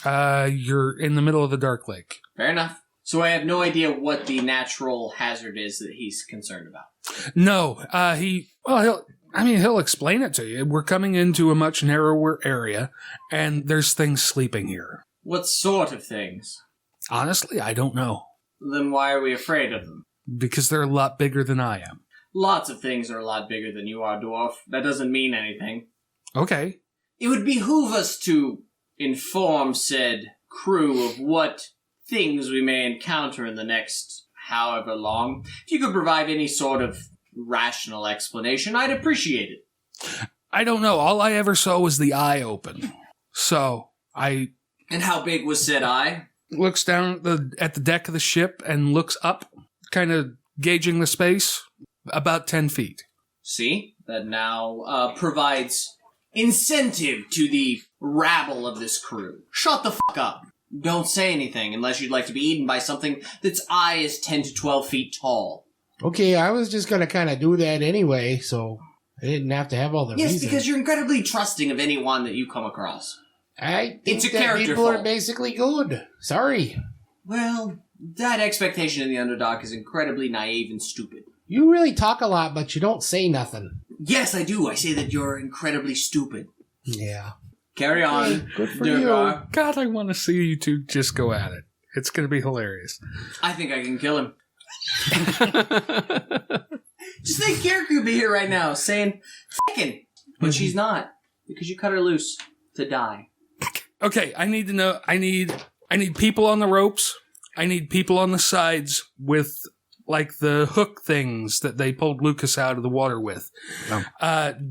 You're in the middle of the Darklake. Fair enough. So I have no idea what the natural hazard is that he's concerned about. No, he'll explain it to you. We're coming into a much narrower area, and there's things sleeping here. What sort of things? Honestly, I don't know. Then why are we afraid of them? Because they're a lot bigger than I am. Lots of things are a lot bigger than you are, dwarf. That doesn't mean anything. Okay. It would behoove us to inform said crew of what things we may encounter in the next however long. If you could provide any sort of rational explanation, I'd appreciate it. I don't know. All I ever saw was the eye open. So I And how big was said eye? looks down at the deck of the ship and looks up, kind of gauging the space, about 10 feet. See? That now provides incentive to the rabble of this crew. Shut the fuck up. Don't say anything unless you'd like to be eaten by something that's eye is 10 to 12 feet tall. Okay, I was just going to kind of do that anyway, so I didn't have to have all the Yes, reason. because you're incredibly trusting of anyone that you come across. I think It's a that character people are fault. basically good. Sorry. Well, that expectation in the underdog is incredibly naive and stupid. You really talk a lot, but you don't say nothing. Yes, I do. I say that you're incredibly stupid. Yeah. Carry on. Good for Durgar. God, I want to see you two just go at it. It's going to be hilarious. I think I can kill him. Just think Kira could be here right now saying, "F***ing," but she's not. Because you cut her loose to die. Okay, I need to know. I need people on the ropes. I need people on the sides with like the hook things that they pulled Lucas out of the water with,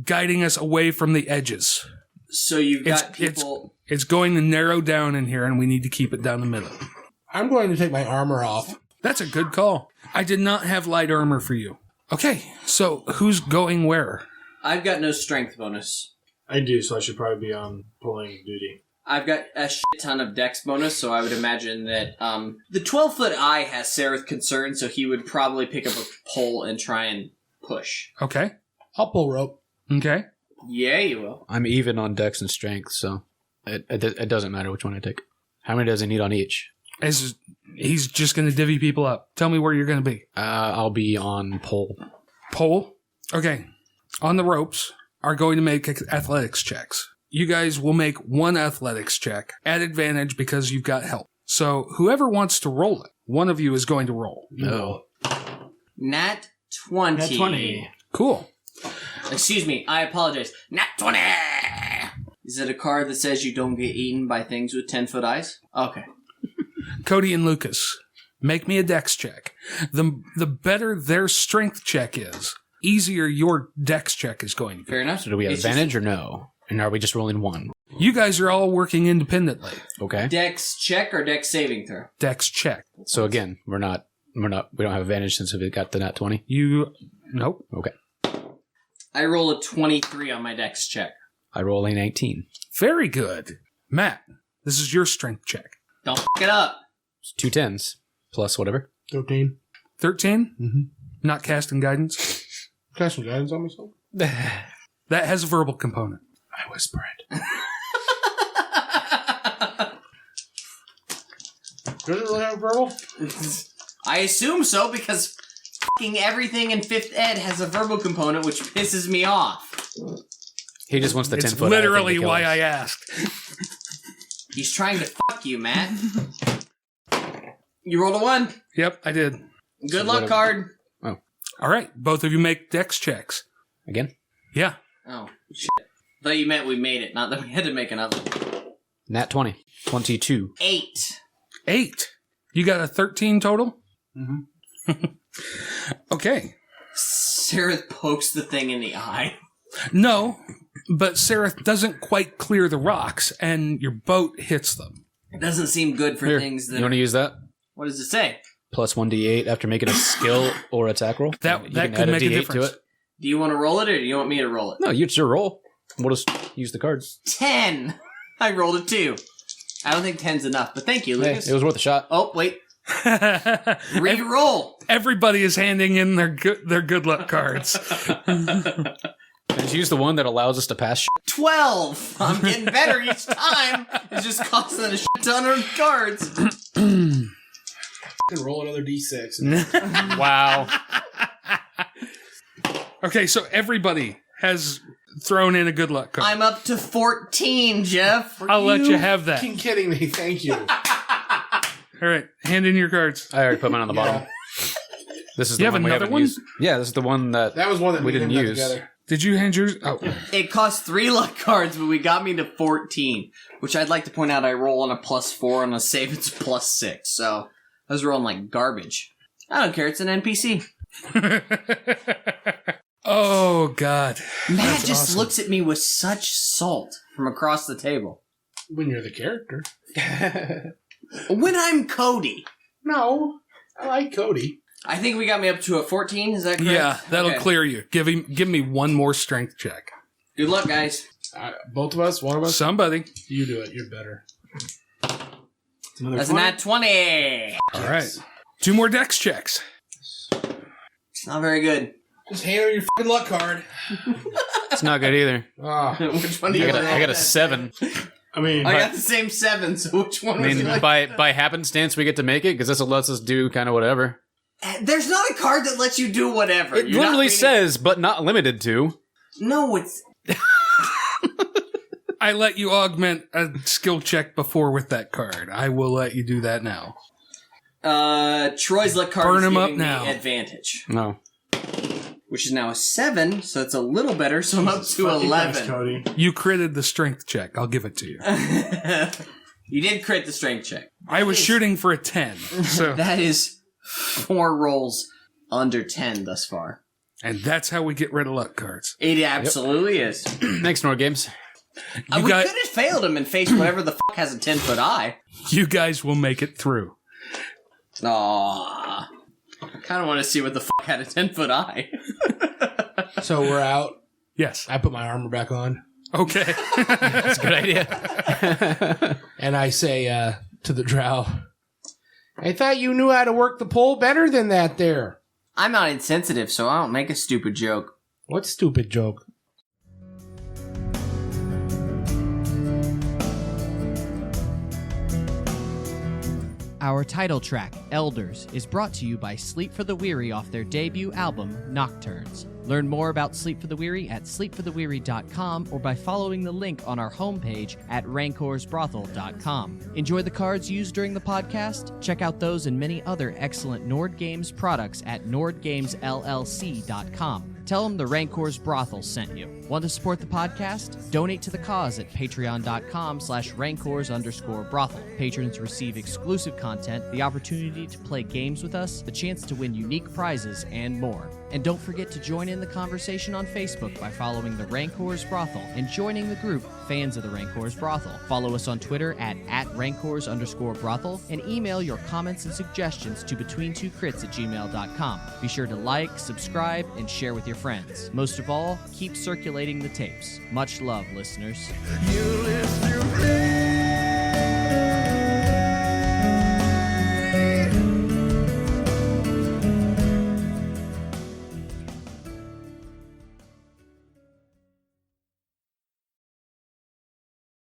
guiding us away from the edges. So you've got people... It's going to narrow down in here, and we need to keep it down the middle. I'm going to take my armor off. That's a good call. I did not have light armor for you. Okay, so who's going where? I've got no strength bonus. I do, so I should probably be on pulling duty. I've got a shit ton of dex bonus, so I would imagine that the 12-foot eye has Sereth concerned, so he would probably pick up a pole and try and push. Okay. I'll pull rope. Okay. Yeah, you will. I'm even on dex and strength, so it doesn't matter which one I take. How many does he need on each? He's just going to divvy people up. Tell me where you're going to be. I'll be on pole. Pole? Okay. On the ropes are going to make athletics checks. You guys will make one athletics check at advantage because you've got help. So whoever wants to roll it, one of you is going to roll. No. Nat 20. Nat 20. Cool. Excuse me, I apologize. Nat 20! Is it a card that says you don't get eaten by things with 10-foot eyes? Okay. Cody and Lucas, make me a dex check. The better their strength check is, easier your dex check is going to be. Fair enough. So do we have It's advantage or no? And are we just rolling one? You guys are all working independently. Okay. Dex check or dex saving throw? Dex check. So again, we don't have advantage since we got the nat 20. Nope. Okay. I roll a 23 on my dex check. I roll a 19. Very good. Matt, this is your strength check. Don't f*** it up. It's 2 10s plus whatever. 13. 13? Mm-hmm. Not casting guidance. Cast some guidance on myself. That has a verbal component. I whisper it. Does it really have verbal? I assume so because fucking everything in 5th ed has a verbal component, which pisses me off. He just wants the 10 It's foot. literally why I asked. He's trying to fuck you, Matt. You rolled a 1. Yep, I did. Good luck card. All right, both of you make dex checks. Again? Yeah. Oh, shit. Thought you meant we made it, not that we had to make another. Nat 20. 22. 8. You got a 13 total? Mm-hmm. Okay. Sarah pokes the thing in the eye. No, but Sereth doesn't quite clear the rocks, and your boat hits them. It doesn't seem good for Here, things that... you want to use that? What does it say? Plus 1d8 after making a skill or attack roll. That You can could add make a D8 difference. to it. Do you want to roll it, or do you want me to roll it? No, it's your roll. We'll just use the cards. 10! I rolled a 2. I don't think 10's enough, but thank you, Hey, Lucas. it was worth a shot. Oh, wait. Re-roll! Everybody is handing in their good luck cards. Just use the one that allows us to pass 12! I'm getting better each time. It's just costing a shit ton of cards. Can roll another d6. Wow. Okay, so everybody has thrown in a good luck card. I'm up to 14, Jeff. I'll let you have that. Fucking kidding me. Thank you. All right, hand in your cards. I already put mine on the bottom. This is the You have one we another haven't one? used. Yeah, this is the one that That was one that we didn't use. Together. Did you hand yours? Oh, It cost 3 luck cards, but we got me to 14, which I'd like to point out I roll on a +4, on a save it's +6, so I was rolling like garbage. I don't care, it's an NPC. oh God. Matt That's just awesome. looks at me with such salt from across the table. When you're the character. When I'm Cody. No. I like Cody. I think we got me up to a 14, is that correct? Yeah, that'll Okay. clear you. Give me one more strength check. Good luck, guys. Both of us? One of us? Somebody. You do it. You're better. It's another That's 20. a nat 20. All right. 2 more dex checks. It's not very good. Just hand her your fucking luck card. it's not good either. Ah. Which one do you I want? got a 7. I mean, I got the same 7, so which one I was mean, it? by happenstance we get to make it because this lets us do kind of whatever. There's not a card that lets you do whatever. It You're not literally reading- says, but not limited to. No, it's... I let you augment a skill check before with that card. I will let you do that now. Troy's luck card Burn is him up giving me now. advantage, No. which is now a 7, so it's a little better, so I'm up to fucking Christ, 11. Cody. You critted the strength check. I'll give it to you. You did crit the strength check. I was shooting for a 10, so That is 4 rolls under 10 thus far. and that's how we get rid of luck cards. It absolutely is. Thanks, Nord Games. You We got could have failed him and faced whatever the fuck has a 10-foot eye. you guys will make it through. Aww. I kind of want to see what the fuck had a 10-foot eye. So we're out. Yes. I put my armor back on. Okay. That's a good idea. And I say to the drow, I thought you knew how to work the pole better than that there. I'm not insensitive, so I don't make a stupid joke. What stupid joke? Our title track, Elders, is brought to you by Sleep for the Weary off their debut album, Nocturnes. Learn more about Sleep for the Weary at sleepfortheweary.com or by following the link on our homepage at rancorsbrothel.com. Enjoy the cards used during the podcast? Check out those and many other excellent Nord Games products at nordgamesllc.com. Tell them the Rancor's Brothel sent you. Want to support the podcast? Donate to the cause at patreon.com/rancors_brothel. Patrons receive exclusive content, the opportunity to play games with us, the chance to win unique prizes, and more. And don't forget to join in the conversation on Facebook by following the Rancors Brothel and joining the group Fans of the Rancors Brothel. Follow us on Twitter at @Rancors_Brothel and email your comments and suggestions to betweentwocrits@gmail.com. Be sure to like, subscribe, and share with your friends. Most of all, keep circulating the tapes. Much love, listeners. You listen